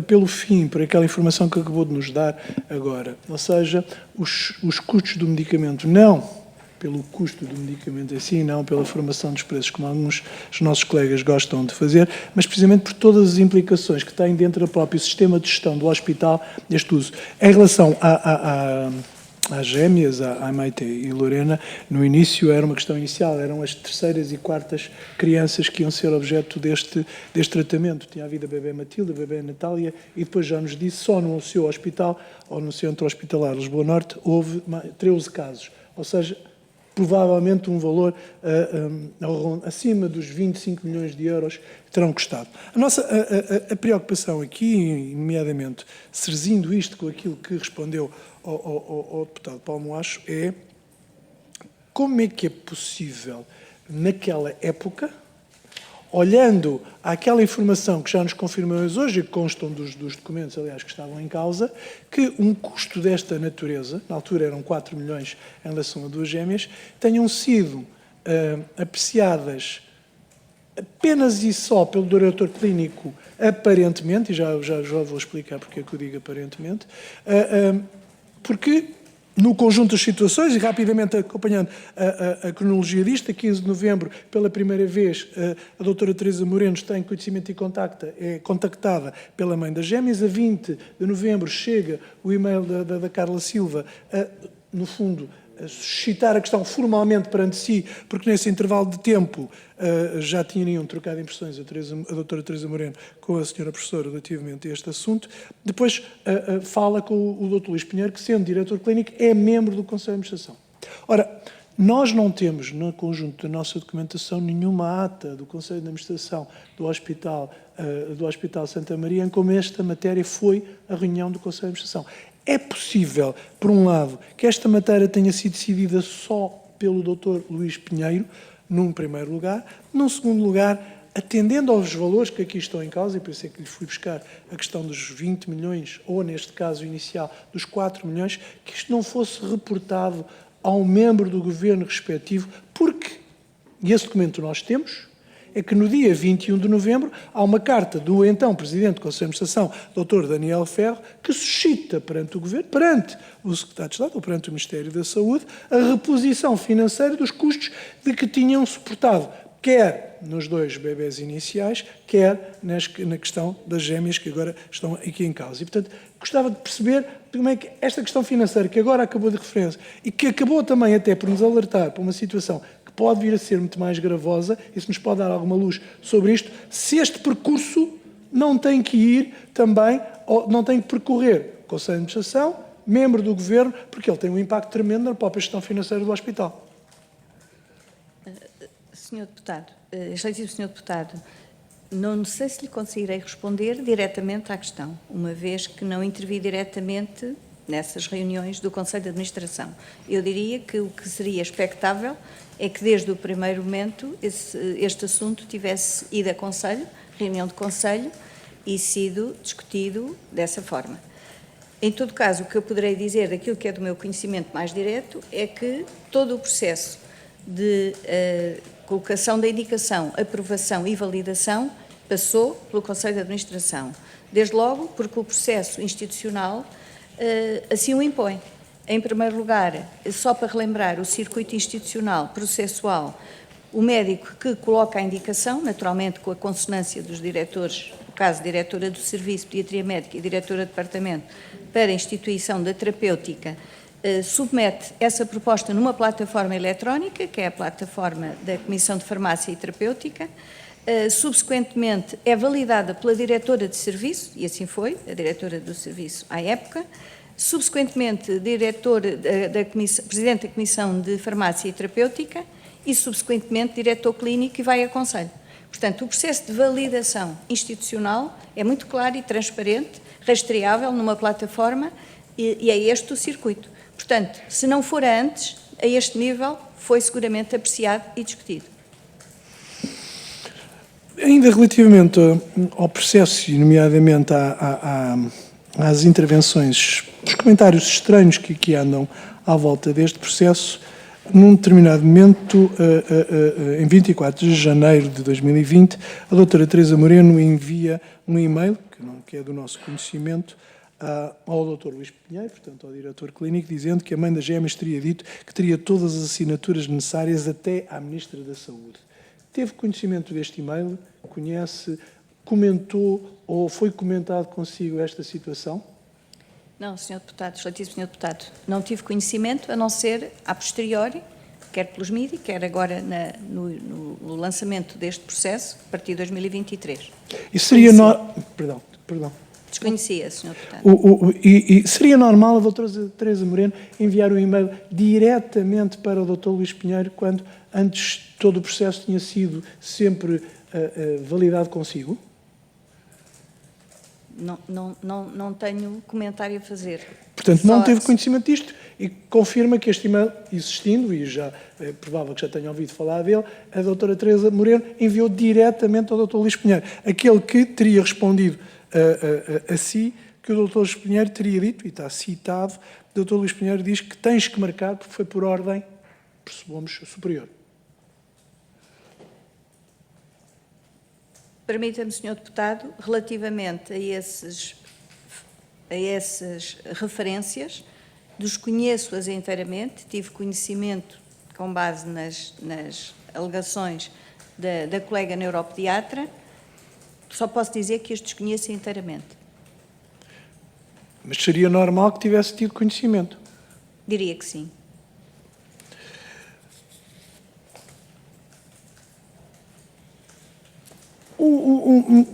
pelo fim, por aquela informação que acabou de nos dar agora. Ou seja, os custos do medicamento, não pelo custo do medicamento em si, não pela formação dos preços, como alguns dos nossos colegas gostam de fazer, mas precisamente por todas as implicações que tem dentro do próprio sistema de gestão do hospital este uso. Em relação às gêmeas, a Maite e Lorena, no início era uma questão inicial, eram as terceiras e quartas crianças que iam ser objeto deste tratamento. Tinha havido a bebê Matilde, a bebê Natália, e depois já nos disse, só no seu hospital, ou no Centro Hospitalar Lisboa Norte, houve 13 casos. Ou seja, provavelmente um valor acima dos 25 milhões de euros que terão custado. A preocupação aqui, nomeadamente, serzindo isto com aquilo que respondeu ao deputado Paulo Moacho, é como é que é possível, naquela época, olhando àquela informação que já nos confirmamos hoje e que constam dos documentos, aliás, que estavam em causa, que um custo desta natureza, na altura eram 4 milhões em relação a 2 gêmeas, tenham sido apreciadas apenas e só pelo diretor clínico, aparentemente, e já vou explicar porque é que eu digo aparentemente, porque no conjunto das situações, e rapidamente acompanhando a cronologia disto, a 15 de novembro, pela primeira vez, a doutora Teresa Moreno tem conhecimento e é contactada pela mãe das gêmeas. A 20 de novembro chega o e-mail da Carla Silva, no fundo, a suscitar a questão formalmente perante si, porque nesse intervalo de tempo já tinham trocado impressões a doutora Teresa Moreno com a senhora professora relativamente a este assunto. Depois fala com o doutor Luís Pinheiro, que, sendo diretor clínico, é membro do Conselho de Administração. Ora, nós não temos, no conjunto da nossa documentação, nenhuma ata do Conselho de Administração do Hospital Santa Maria em como esta matéria foi a reunião do Conselho de Administração. É possível, por um lado, que esta matéria tenha sido decidida só pelo Dr. Luís Pinheiro, num primeiro lugar. Num segundo lugar, atendendo aos valores que aqui estão em causa, e por isso é que lhe fui buscar a questão dos 20 milhões, ou neste caso inicial, dos 4 milhões, que isto não fosse reportado ao membro do governo respectivo, porque, e esse documento nós temos, é que no dia 21 de novembro há uma carta do então Presidente do Conselho de Administração, Dr. Daniel Ferro, que suscita perante o Governo, perante o Secretário de Estado, ou perante o Ministério da Saúde, a reposição financeira dos custos de que tinham suportado, quer nos 2 bebés iniciais, quer na questão das gêmeas que agora estão aqui em causa. E, portanto, gostava de perceber como é que esta questão financeira, que agora acabou de referência, e que acabou também até por nos alertar para uma situação pode vir a ser muito mais gravosa, e se nos pode dar alguma luz sobre isto, se este percurso não tem que ir também, ou não tem que percorrer o Conselho de Administração, membro do Governo, porque ele tem um impacto tremendo na própria gestão financeira do hospital. Senhor Deputado, excelentíssimo Senhor Deputado, não sei se lhe conseguirei responder diretamente à questão, uma vez que não intervi diretamente nessas reuniões do Conselho de Administração. Eu diria que o que seria expectável é que desde o primeiro momento este assunto tivesse ido a Conselho, reunião de Conselho, e sido discutido dessa forma. Em todo caso, o que eu poderei dizer daquilo que é do meu conhecimento mais direto é que todo o processo de colocação da indicação, aprovação e validação passou pelo Conselho de Administração. Desde logo porque o processo institucional assim o impõe. Em primeiro lugar, só para relembrar, o circuito institucional processual, o médico que coloca a indicação, naturalmente com a consonância dos diretores, no caso, diretora do Serviço de Pediatria Médica e diretora de Departamento, para a instituição da terapêutica, submete essa proposta numa plataforma eletrónica, que é a plataforma da Comissão de Farmácia e Terapêutica. Subsequentemente é validada pela diretora de serviço, e assim foi, a diretora do serviço à época. Subsequentemente, presidente da Comissão de Farmácia e Terapêutica e, subsequentemente, diretor clínico e vai a conselho. Portanto, o processo de validação institucional é muito claro e transparente, rastreável numa plataforma e é este o circuito. Portanto, se não for antes, a este nível, foi seguramente apreciado e discutido. Ainda relativamente ao processo, e nomeadamente às intervenções, os comentários estranhos que aqui andam à volta deste processo, num determinado momento, em 24 de janeiro de 2020, a doutora Teresa Moreno envia um e-mail, que é do nosso conhecimento, ao doutor Luís Pinheiro, portanto ao diretor clínico, dizendo que a mãe das gêmeas teria dito que teria todas as assinaturas necessárias até à Ministra da Saúde. Teve conhecimento deste e-mail? Conhece? Comentou ou foi comentado consigo esta situação? Não, Sr. Deputado, excelentíssimo Sr. Deputado, não tive conhecimento, a não ser a posteriori, quer pelos mídias, quer agora no lançamento deste processo, a partir de 2023. E seria... Perdão. Desconhecia, Sr. Deputado. E seria normal a doutora Teresa Moreno enviar um e-mail diretamente para o doutor Luís Pinheiro, quando antes todo o processo tinha sido sempre validado consigo? Não tenho comentário a fazer. Portanto, não teve conhecimento disto e confirma que este e-mail, existindo, e já é provável que já tenha ouvido falar dele, a doutora Teresa Moreno enviou diretamente ao doutor Luís Pinheiro, aquele que teria respondido a si, que o doutor Luís Pinheiro teria dito, e está citado, o doutor Luís Pinheiro diz que tens que marcar, porque foi por ordem, pressupomos, superior. Permita-me, Sr. Deputado, relativamente a essas referências, desconheço-as inteiramente, tive conhecimento com base nas alegações da colega neuropediatra, só posso dizer que as desconheço inteiramente. Mas seria normal que tivesse tido conhecimento? Diria que sim.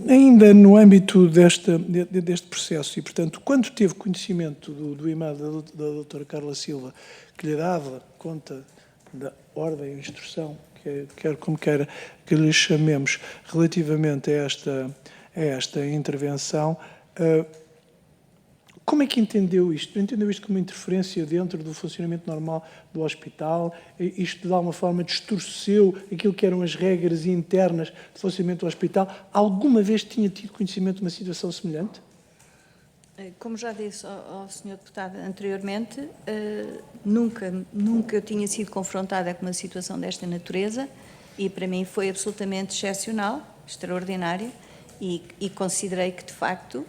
Ainda no âmbito deste processo, e, portanto, quando teve conhecimento do e-mail da doutora Carla Silva, que lhe dava conta da ordem e instrução, quer como quer que lhe chamemos, relativamente a esta intervenção, como é que entendeu isto? Entendeu isto como uma interferência dentro do funcionamento normal do hospital? Isto, de alguma forma, distorceu aquilo que eram as regras internas de funcionamento do hospital? Alguma vez tinha tido conhecimento de uma situação semelhante? Como já disse ao Sr. Deputado anteriormente, nunca eu tinha sido confrontada com uma situação desta natureza e, para mim, foi absolutamente excepcional, extraordinária e considerei que, de facto,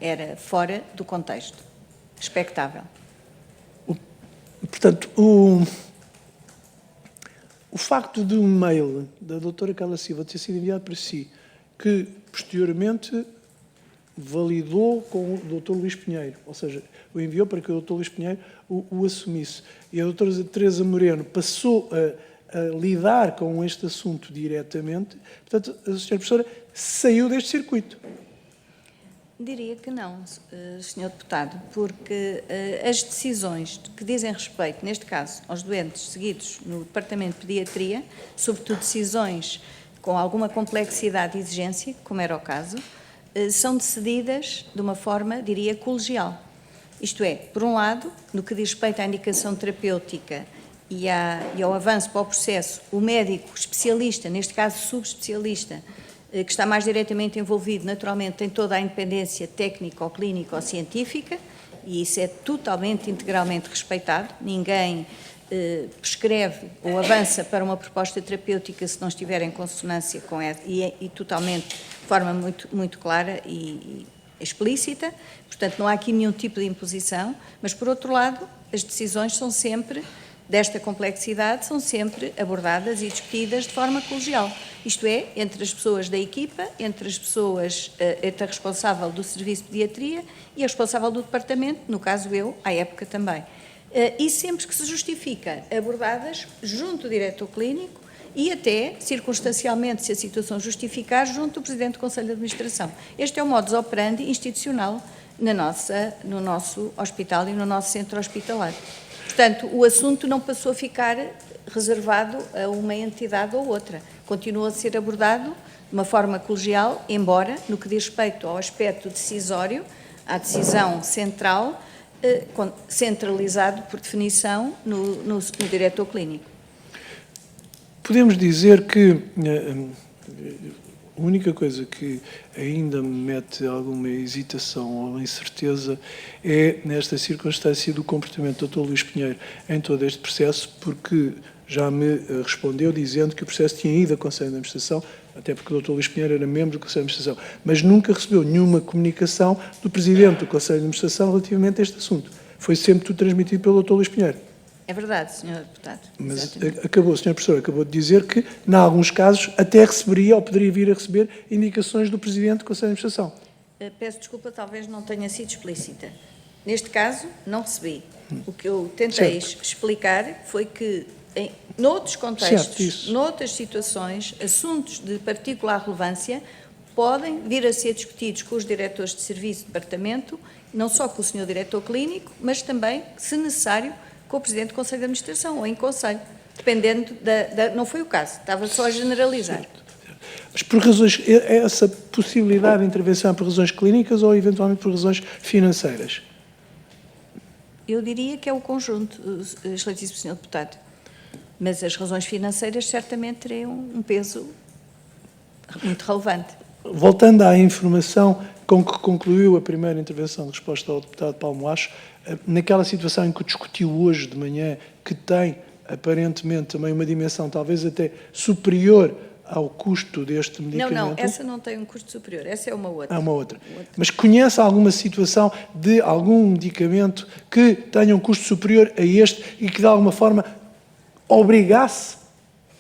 era fora do contexto, expectável. Portanto, o facto de um mail da doutora Carla Silva ter sido enviado para si, que posteriormente validou com o doutor Luís Pinheiro, ou seja, o enviou para que o doutor Luís Pinheiro o assumisse, e a doutora Teresa Moreno passou a lidar com este assunto diretamente, portanto, a senhora professora saiu deste circuito. Diria que não, Sr. Deputado, porque as decisões que dizem respeito, neste caso, aos doentes seguidos no Departamento de Pediatria, sobretudo decisões com alguma complexidade e exigência, como era o caso, são decididas de uma forma, diria, colegial. Isto é, por um lado, no que diz respeito à indicação terapêutica e ao avanço para o processo, o médico especialista, neste caso subespecialista, que está mais diretamente envolvido, naturalmente, tem toda a independência técnica ou clínica ou científica, e isso é totalmente, integralmente respeitado. Ninguém prescreve ou avança para uma proposta terapêutica se não estiver em consonância com ela, e totalmente, de forma muito clara e explícita. Portanto, não há aqui nenhum tipo de imposição, mas, por outro lado, as decisões são sempre desta complexidade são sempre abordadas e discutidas de forma colegial. Isto é, entre as pessoas da equipa, entre as pessoas, entre a responsável do Serviço de Pediatria e a responsável do Departamento, no caso eu, à época também. E sempre que se justifica, abordadas junto do diretor clínico e até, circunstancialmente, se a situação justificar, junto do Presidente do Conselho de Administração. Este é o modus operandi institucional no nosso hospital e no nosso centro hospitalar. Portanto, o assunto não passou a ficar reservado a uma entidade ou outra. Continua a ser abordado de uma forma colegial, embora, no que diz respeito ao aspecto decisório, à decisão central, centralizado, por definição, no diretor clínico. Podemos dizer que a única coisa que ainda me mete alguma hesitação ou incerteza é nesta circunstância do comportamento do Dr. Luís Pinheiro em todo este processo, porque já me respondeu dizendo que o processo tinha ido ao Conselho de Administração, até porque o Dr. Luís Pinheiro era membro do Conselho de Administração, mas nunca recebeu nenhuma comunicação do Presidente do Conselho de Administração relativamente a este assunto. Foi sempre tudo transmitido pelo Dr. Luís Pinheiro. É verdade, Sr. Deputado. Mas Exatamente. o Sr. Professor acabou de dizer que, em alguns casos, até receberia ou poderia vir a receber indicações do Presidente do Conselho de Administração. Peço desculpa, talvez não tenha sido explícita. Neste caso, não recebi. O que eu tentei explicar foi que, noutros contextos, noutras situações, assuntos de particular relevância podem vir a ser discutidos com os diretores de serviço de departamento, não só com o Sr. Diretor Clínico, mas também, se necessário, com o Presidente do Conselho de Administração ou em Conselho, dependendo não foi o caso, estava só a generalizar. Mas por razões, essa possibilidade de intervenção é por razões clínicas ou eventualmente por razões financeiras? Eu diria que é o conjunto, excelentíssimo Sr. Deputado. Mas as razões financeiras certamente teriam um peso muito relevante. Voltando à informação com que concluiu a primeira intervenção de resposta ao deputado Paulo Moacho, naquela situação em que discutiu hoje de manhã, que tem aparentemente também uma dimensão talvez até superior ao custo deste medicamento... Não, essa não tem um custo superior, essa é uma outra. É uma outra. Mas conhece alguma situação de algum medicamento que tenha um custo superior a este e que de alguma forma obrigasse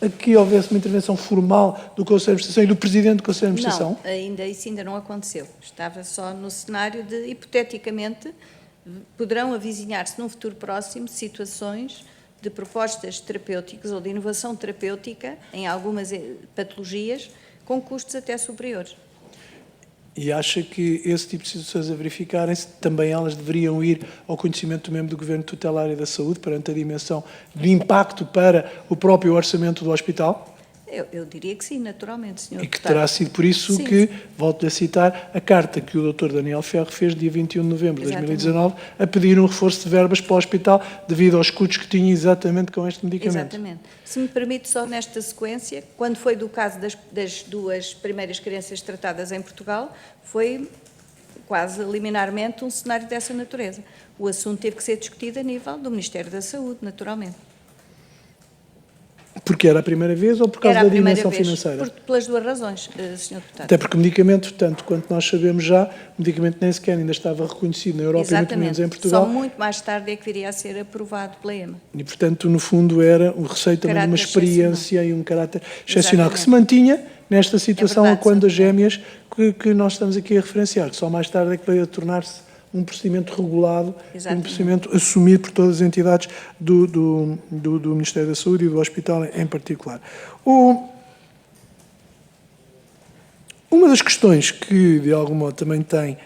a que houvesse uma intervenção formal do Conselho de Administração e do Presidente do Conselho de Administração? Não, isso ainda não aconteceu. Estava só no cenário de, hipoteticamente, poderão avizinhar-se num futuro próximo situações de propostas terapêuticas ou de inovação terapêutica em algumas patologias com custos até superiores. E acha que esse tipo de situações a verificarem-se, também elas deveriam ir ao conhecimento do membro do Governo Tutelar e da Saúde, perante a dimensão do impacto para o próprio orçamento do hospital? Eu diria que sim, naturalmente, Sr. E que Deputado. terá sido por isso que, volto a citar, a carta que o Dr. Daniel Ferro fez dia 21 de novembro de 2019 a pedir um reforço de verbas para o hospital devido aos custos que tinha exatamente com este medicamento. Exatamente. Se me permite só nesta sequência, quando foi do caso das duas primeiras crianças tratadas em Portugal, foi quase liminarmente um cenário dessa natureza. O assunto teve que ser discutido a nível do Ministério da Saúde, naturalmente. Porque era a primeira vez ou por causa da dimensão financeira? Pelas duas razões, Sr. Deputado. Até porque o medicamento, tanto quanto nós sabemos já, o medicamento nem sequer ainda estava reconhecido na Europa e muito menos em Portugal. Só muito mais tarde é que viria a ser aprovado pela EMA. E, portanto, no fundo, era um receio também de uma experiência e um caráter excepcional que se mantinha nesta situação a quando as gêmeas que nós estamos aqui a referenciar, que só mais tarde é que veio a tornar-se um procedimento regulado, um procedimento assumido por todas as entidades do Ministério da Saúde e do Hospital em particular. Uma das questões que, de algum modo, também tem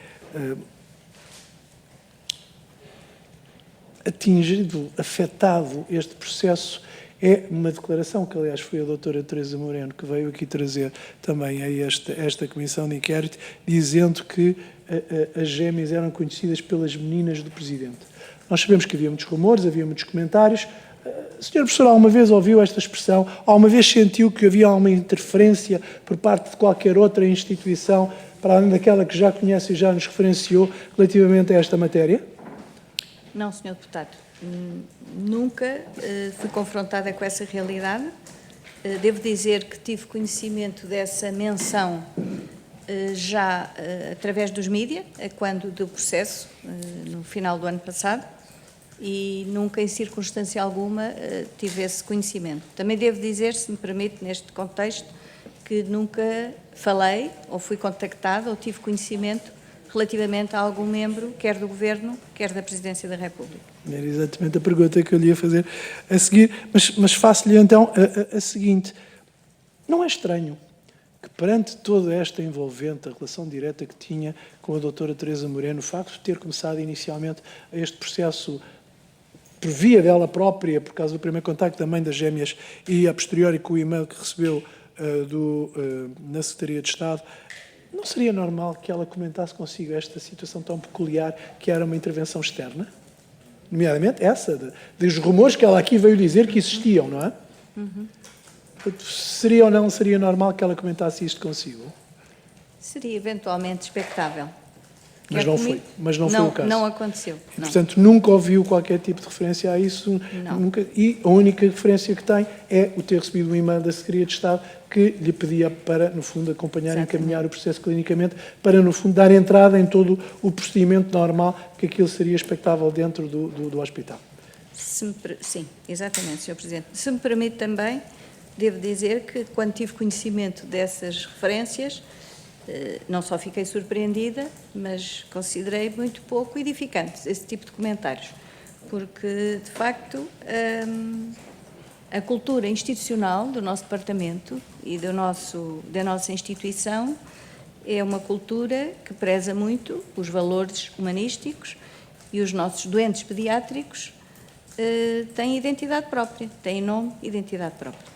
afetado este processo é uma declaração que, aliás, foi a doutora Teresa Moreno que veio aqui trazer também a esta comissão de inquérito, dizendo que as gêmeas eram conhecidas pelas meninas do Presidente. Nós sabemos que havia muitos rumores, havia muitos comentários. O Sr. Professor alguma vez ouviu esta expressão? Alguma vez sentiu que havia alguma interferência por parte de qualquer outra instituição, para além daquela que já conhece e já nos referenciou, relativamente a esta matéria? Não, Sr. Deputado. Nunca fui confrontada com essa realidade. Devo dizer que tive conhecimento dessa menção já através dos mídias, quando do processo, no final do ano passado, e nunca, em circunstância alguma, tive esse conhecimento. Também devo dizer, se me permite, neste contexto, que nunca falei, ou fui contactada, ou tive conhecimento relativamente a algum membro, quer do Governo, quer da Presidência da República. Era exatamente a pergunta que eu lhe ia fazer a seguir, mas faço-lhe então a seguinte. Não é estranho que, perante toda esta envolvente, a relação direta que tinha com a doutora Teresa Moreno, o facto de ter começado inicialmente este processo por via dela própria, por causa do primeiro contacto da mãe das gêmeas e, a posteriori, com o e-mail que recebeu na Secretaria de Estado, não seria normal que ela comentasse consigo esta situação tão peculiar que era uma intervenção externa? Nomeadamente essa, dos rumores que ela aqui veio dizer que existiam, não é? Seria ou não seria normal que ela comentasse isto consigo? Seria eventualmente expectável. Mas não foi, foi o caso. Não aconteceu. E, Não. portanto, nunca ouviu qualquer tipo de referência a isso. Não. Nunca, e a única referência que tem é o ter recebido um e-mail da Secretaria de Estado que lhe pedia para, no fundo, acompanhar e encaminhar o processo clinicamente, para, no fundo, dar entrada em todo o procedimento normal que aquilo seria expectável dentro do hospital. Sim, exatamente, Sr. Presidente. Se me permite também, devo dizer que, quando tive conhecimento dessas referências, não só fiquei surpreendida, mas considerei muito pouco edificantes esse tipo de comentários, porque, de facto, a cultura institucional do nosso departamento e da nossa instituição é uma cultura que preza muito os valores humanísticos, e os nossos doentes pediátricos têm identidade própria, têm nome e identidade própria.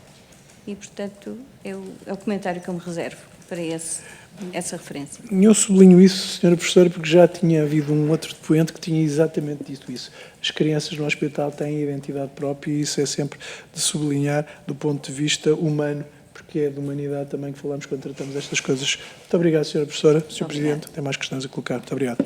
E, portanto, é o comentário que eu me reservo para essa referência. Eu sublinho isso, Sra. Professora, porque já tinha havido um outro depoente que tinha exatamente dito isso. As crianças no hospital têm identidade própria e isso é sempre de sublinhar do ponto de vista humano, porque é de humanidade também que falamos quando tratamos estas coisas. Muito obrigado, Sra. Professora. Sr. Presidente, tem mais questões a colocar. Muito obrigado.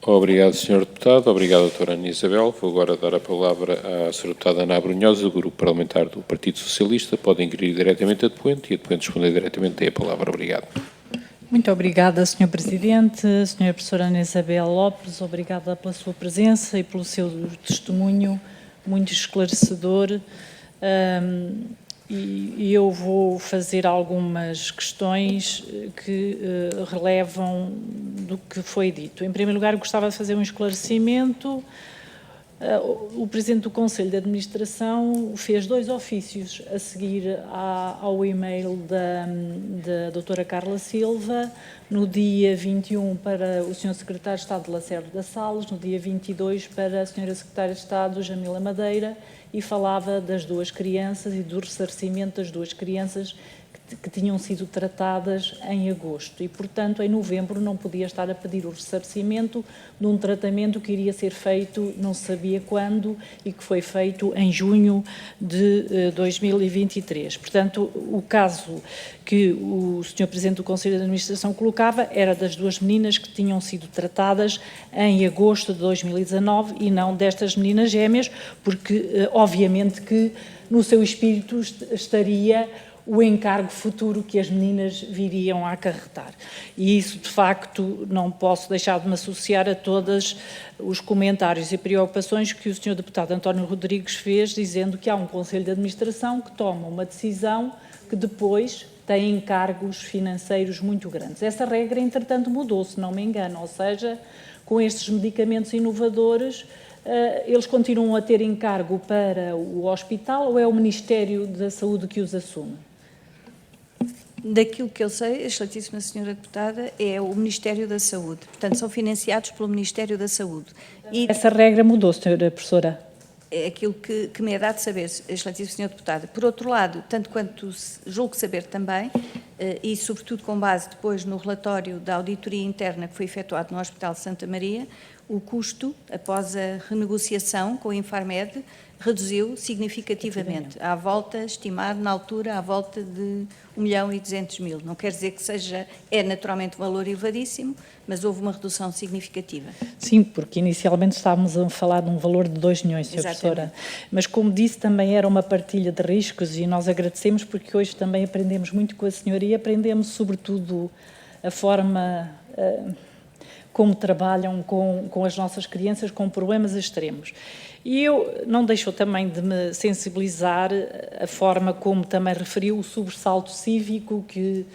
Obrigado, Sr. Deputado. Obrigado, doutora Ana Isabel. Vou agora dar a palavra à Sra. Deputada Ana Abrunhosa, do Grupo Parlamentar do Partido Socialista. Pode inquirir diretamente a depoente e a depoente responder diretamente. Tem a palavra. Obrigado. Muito obrigada, Sr. Presidente. Sra. Professora Ana Isabel Lopes, obrigada pela sua presença e pelo seu testemunho muito esclarecedor. E eu vou fazer algumas questões que relevam do que foi dito. Em primeiro lugar, gostava de fazer um esclarecimento. O Presidente do Conselho de Administração fez 2 ofícios a seguir ao e-mail da doutora Carla Silva, no dia 21 para o Sr. Secretário de Estado de Lacerda da Salles, no dia 22 para a Sra. Secretária de Estado Jamila Madeira, e falava das 2 crianças e do ressarcimento das 2 crianças que tinham sido tratadas em agosto e, portanto, em novembro não podia estar a pedir o ressarcimento de um tratamento que iria ser feito não se sabia quando e que foi feito em junho de 2023. Portanto, o caso que o Sr. Presidente do Conselho de Administração colocava era das 2 meninas que tinham sido tratadas em agosto de 2019 e não destas meninas gêmeas, porque, obviamente, que no seu espírito estaria o encargo futuro que as meninas viriam a acarretar. E isso, de facto, não posso deixar de me associar a todos os comentários e preocupações que o Sr. Deputado António Rodrigues fez, dizendo que há um Conselho de Administração que toma uma decisão que depois tem encargos financeiros muito grandes. Essa regra, entretanto, mudou, se não me engano, ou seja, com estes medicamentos inovadores, eles continuam a ter encargo para o hospital ou é o Ministério da Saúde que os assume? Daquilo que eu sei, excelentíssima senhora deputada, é o Ministério da Saúde. Portanto, são financiados pelo Ministério da Saúde. E essa regra mudou, senhora professora? É aquilo que me é dado saber, excelentíssima senhora deputada. Por outro lado, tanto quanto julgo saber também, e sobretudo com base depois no relatório da auditoria interna que foi efetuado no Hospital de Santa Maria, o custo, após a renegociação com a Infarmed, reduziu significativamente, à volta, estimado na altura, à volta de 1.200.000. Não quer dizer que é naturalmente um valor elevadíssimo, mas houve uma redução significativa. Sim, porque inicialmente estávamos a falar de um valor de 2 milhões, Sra. Professora. Mas, como disse, também era uma partilha de riscos e nós agradecemos porque hoje também aprendemos muito com a senhora e aprendemos, sobretudo, a forma como trabalham com as nossas crianças com problemas extremos. E eu não deixou também de me sensibilizar a forma como também referiu o sobressalto cívico que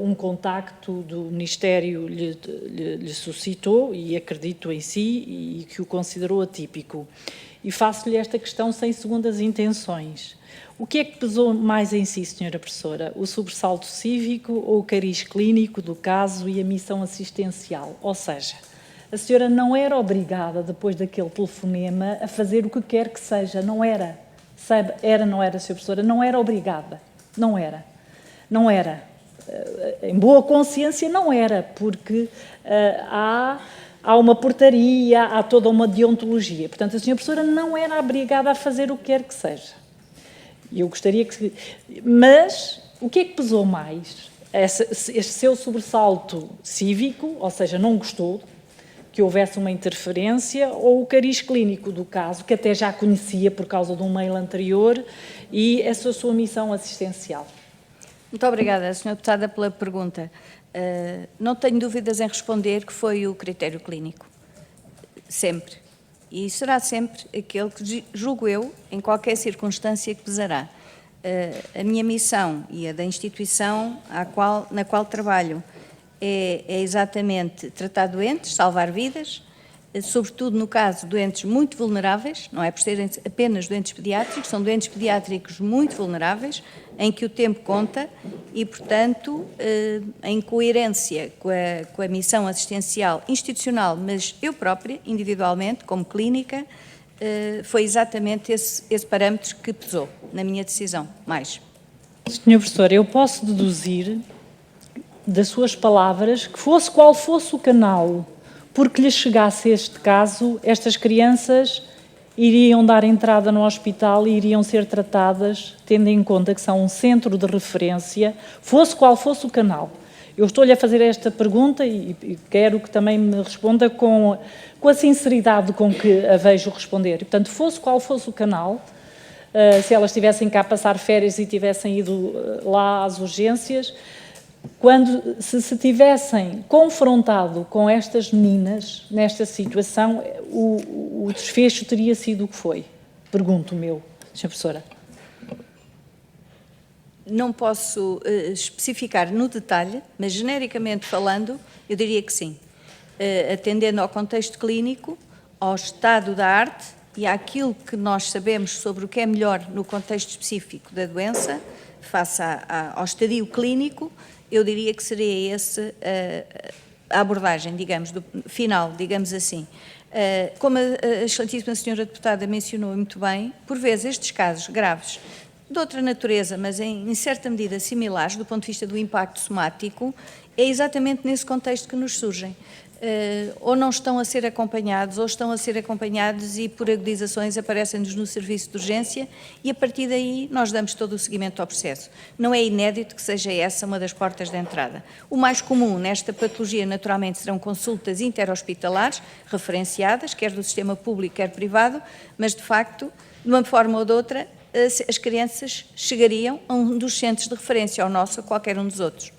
um contacto do Ministério lhe suscitou, e acredito em si, e que o considerou atípico. E faço-lhe esta questão sem segundas intenções. O que é que pesou mais em si, Sra. Professora? O sobressalto cívico ou o cariz clínico do caso e a missão assistencial? Ou seja, a senhora não era obrigada, depois daquele telefonema, a fazer o que quer que seja. Não era. Sabe, não era, Sra. Professora? Não era obrigada. Não era. Não era. Em boa consciência, não era, porque há uma portaria, há toda uma deontologia. Portanto, a Sra. Professora não era obrigada a fazer o que quer que seja. Eu gostaria que... Mas, o que é que pesou mais? Este seu sobressalto cívico, ou seja, não gostou que houvesse uma interferência, ou o cariz clínico do caso, que até já conhecia por causa de um mail anterior, e essa sua missão assistencial? Muito obrigada, Sra. Deputada, pela pergunta. Não tenho dúvidas em responder que foi o critério clínico. Sempre. E será sempre aquele que, julgo eu, em qualquer circunstância que pesará. A minha missão e a da instituição na qual trabalho é exatamente tratar doentes, salvar vidas, sobretudo no caso de doentes muito vulneráveis, não é por serem apenas doentes pediátricos, são doentes pediátricos muito vulneráveis, em que o tempo conta e, portanto, em coerência com a missão assistencial institucional, mas eu própria, individualmente, como clínica, foi exatamente esse parâmetro que pesou na minha decisão. Mais. Sr. Professor, eu posso deduzir das suas palavras que fosse qual fosse o canal porque lhe chegasse este caso, estas crianças iriam dar entrada no hospital e iriam ser tratadas, tendo em conta que são um centro de referência, fosse qual fosse o canal. Eu estou-lhe a fazer esta pergunta e quero que também me responda com a sinceridade com que a vejo responder. E, portanto, fosse qual fosse o canal, se elas estivessem cá a passar férias e tivessem ido lá às urgências, se tivessem confrontado com estas meninas nesta situação, o desfecho teria sido o que foi? Pergunto-me eu, Sra. Professora. Não posso especificar no detalhe, mas genericamente falando, eu diria que sim. Atendendo ao contexto clínico, ao estado da arte e àquilo que nós sabemos sobre o que é melhor no contexto específico da doença, face ao estadio clínico, eu diria que seria essa a abordagem, digamos, final, digamos assim. Como a excelentíssima senhora deputada mencionou muito bem, por vezes estes casos graves, de outra natureza, mas em certa medida similares, do ponto de vista do impacto somático, é exatamente nesse contexto que nos surgem. Ou não estão a ser acompanhados, ou estão a ser acompanhados e por agudizações aparecem-nos no serviço de urgência e a partir daí nós damos todo o seguimento ao processo. Não é inédito que seja essa uma das portas de entrada. O mais comum nesta patologia naturalmente serão consultas interhospitalares referenciadas, quer do sistema público, quer privado, mas de facto, de uma forma ou de outra, as crianças chegariam a um dos centros de referência, ao nosso, a qualquer um dos outros.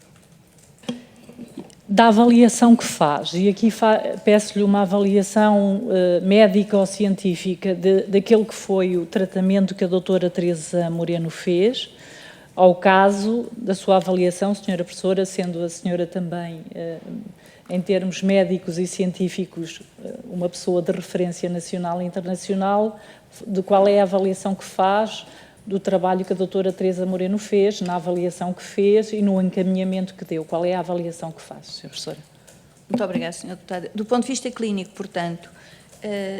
Da avaliação que faz, e aqui peço-lhe uma avaliação médica ou científica daquele que foi o tratamento que a doutora Teresa Moreno fez, ao caso da sua avaliação, senhora professora, sendo a senhora também, em termos médicos e científicos, uma pessoa de referência nacional e internacional, de qual é a avaliação que faz do trabalho que a doutora Teresa Moreno fez, na avaliação que fez e no encaminhamento que deu. Qual é a avaliação que faz, Sra. Professora? Muito obrigada, Sra. Deputada. Do ponto de vista clínico, portanto,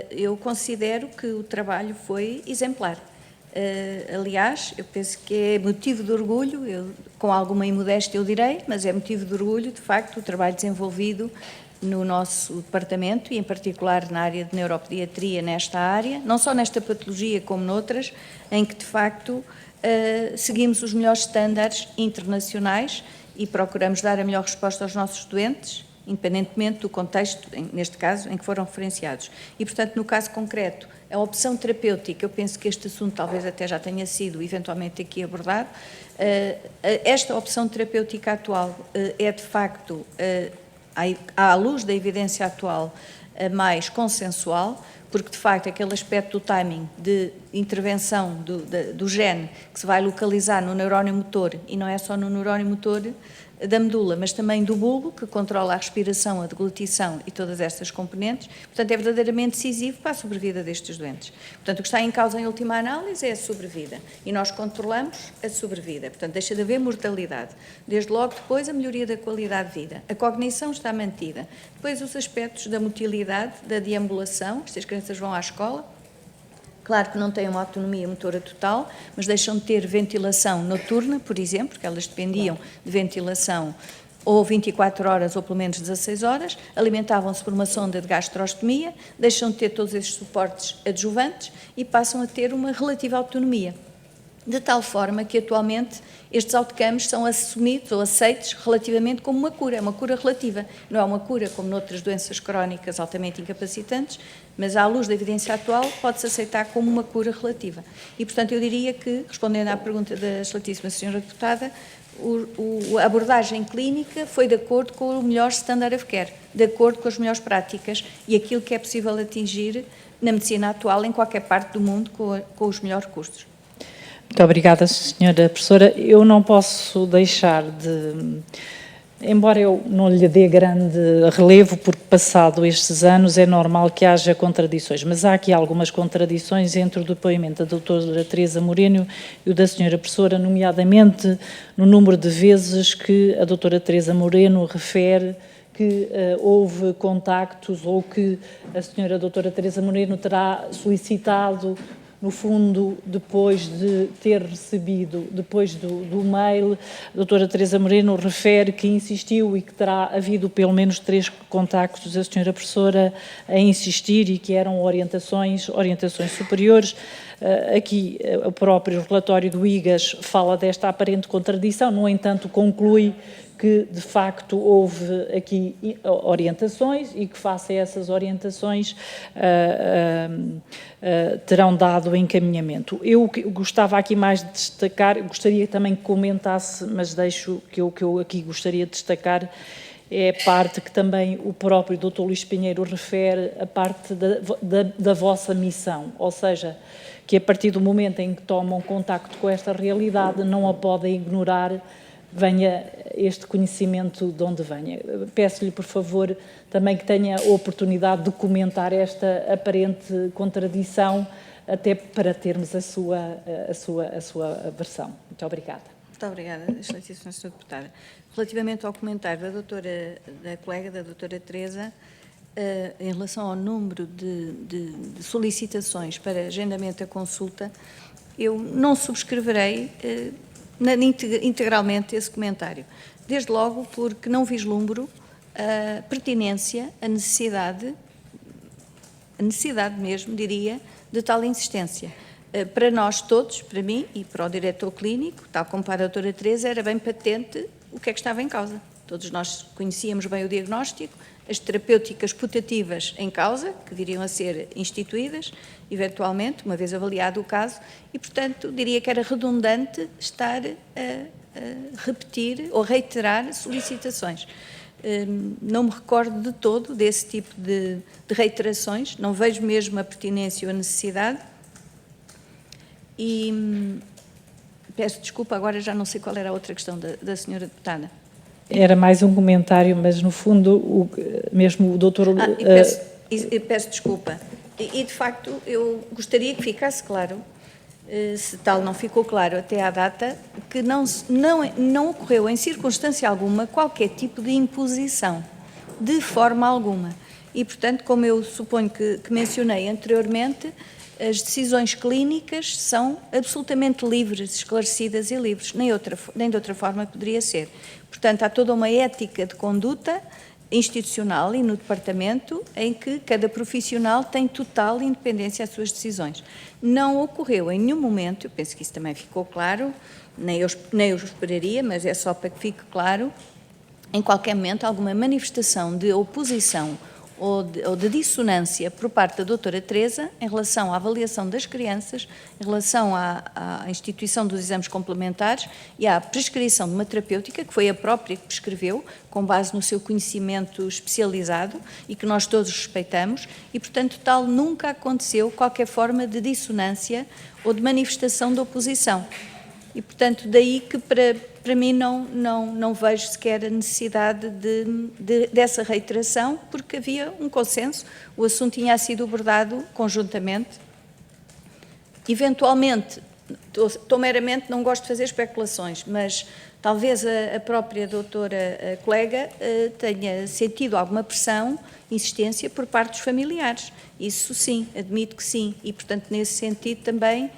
eu considero que o trabalho foi exemplar. Aliás, eu penso que é motivo de orgulho, com alguma imodéstia eu direi, mas é motivo de orgulho, de facto, o trabalho desenvolvido no nosso departamento e, em particular, na área de neuropediatria, nesta área, não só nesta patologia como noutras, em que, de facto, seguimos os melhores estándares internacionais e procuramos dar a melhor resposta aos nossos doentes, independentemente do contexto, neste caso, em que foram referenciados. E, portanto, no caso concreto, a opção terapêutica, eu penso que este assunto talvez até já tenha sido eventualmente aqui abordado, esta opção terapêutica atual é, de facto, à luz da evidência atual, a mais consensual, porque, de facto, aquele aspecto do timing de intervenção do gene que se vai localizar no neurónio motor, e não é só no neurónio motor da medula, mas também do bulbo, que controla a respiração, a deglutição e todas estas componentes, portanto, é verdadeiramente decisivo para a sobrevida destes doentes. Portanto, o que está em causa em última análise é a sobrevida, e nós controlamos a sobrevida, portanto, deixa de haver mortalidade. Desde logo depois, a melhoria da qualidade de vida. A cognição está mantida. Depois, os aspectos da motilidade, da deambulação, estas crianças vão à escola, claro que não têm uma autonomia motora total, mas deixam de ter ventilação noturna, por exemplo, porque elas dependiam de ventilação ou 24 horas ou pelo menos 16 horas, alimentavam-se por uma sonda de gastrostomia, deixam de ter todos esses suportes adjuvantes e passam a ter uma relativa autonomia. De tal forma que atualmente estes outcomes são assumidos ou aceitos relativamente como uma cura relativa. Não é uma cura como noutras doenças crónicas altamente incapacitantes, mas à luz da evidência atual pode-se aceitar como uma cura relativa. E, portanto, eu diria que, respondendo à pergunta da excelentíssima senhora deputada, a abordagem clínica foi de acordo com o melhor standard of care, de acordo com as melhores práticas e aquilo que é possível atingir na medicina atual em qualquer parte do mundo com os melhores recursos. Muito obrigada, senhora professora. Eu não posso deixar de, embora eu não lhe dê grande relevo, porque passado estes anos é normal que haja contradições, mas há aqui algumas contradições entre o depoimento da doutora Teresa Moreno e o da senhora professora, nomeadamente no número de vezes que a doutora Teresa Moreno refere que houve contactos ou que a senhora doutora Teresa Moreno terá solicitado, no fundo, depois de ter recebido, depois do mail, a doutora Teresa Moreno refere que insistiu e que terá havido pelo menos 3 contactos da senhora professora a insistir e que eram orientações superiores. Aqui o próprio relatório do IGAS fala desta aparente contradição, no entanto conclui que de facto houve aqui orientações e que face a essas orientações terão dado encaminhamento. Eu gostava aqui mais de destacar, gostaria também que comentasse, mas deixo que eu aqui gostaria de destacar, é a parte que também o próprio Dr. Luís Pinheiro refere, a parte da vossa missão, ou seja, que a partir do momento em que tomam contacto com esta realidade não a podem ignorar, venha este conhecimento de onde venha. Peço-lhe, por favor, também que tenha a oportunidade de comentar esta aparente contradição, até para termos a sua versão. Muito obrigada. Muito obrigada, excelentíssima senhora deputada. Relativamente ao comentário da colega, da doutora Teresa, em relação ao número de solicitações para agendamento da consulta, eu não subscreverei integralmente esse comentário. Desde logo porque não vislumbro a pertinência, a necessidade mesmo, diria, de tal insistência. Para nós todos, para mim e para o diretor clínico, tal como para a doutora Teresa, era bem patente o que é que estava em causa. Todos nós conhecíamos bem o diagnóstico, as terapêuticas putativas em causa, que viriam a ser instituídas, eventualmente, uma vez avaliado o caso, e, portanto, diria que era redundante estar a repetir ou reiterar solicitações. Não me recordo de todo desse tipo de reiterações, não vejo mesmo a pertinência ou a necessidade, e peço desculpa, agora já não sei qual era a outra questão da senhora deputada. Era mais um comentário, mas no fundo, mesmo o doutor... Peço desculpa. E, de facto, eu gostaria que ficasse claro, se tal não ficou claro até à data, que não ocorreu em circunstância alguma qualquer tipo de imposição, de forma alguma. E, portanto, como eu suponho que mencionei anteriormente, as decisões clínicas são absolutamente livres, esclarecidas e livres, nem de outra forma poderia ser. Portanto, há toda uma ética de conduta institucional e no departamento em que cada profissional tem total independência às suas decisões. Não ocorreu em nenhum momento, eu penso que isso também ficou claro, nem eu esperaria, mas é só para que fique claro, em qualquer momento alguma manifestação de oposição ou de dissonância por parte da doutora Teresa em relação à avaliação das crianças, em relação à instituição dos exames complementares e à prescrição de uma terapêutica, que foi a própria que prescreveu, com base no seu conhecimento especializado e que nós todos respeitamos, e, portanto, tal nunca aconteceu qualquer forma de dissonância ou de manifestação de oposição. E, portanto, daí que para mim não vejo sequer a necessidade dessa reiteração, porque havia um consenso, o assunto tinha sido abordado conjuntamente. Eventualmente, meramente não gosto de fazer especulações, mas talvez a própria doutora colega tenha sentido alguma pressão, insistência por parte dos familiares. Isso sim, admito que sim, e portanto nesse sentido também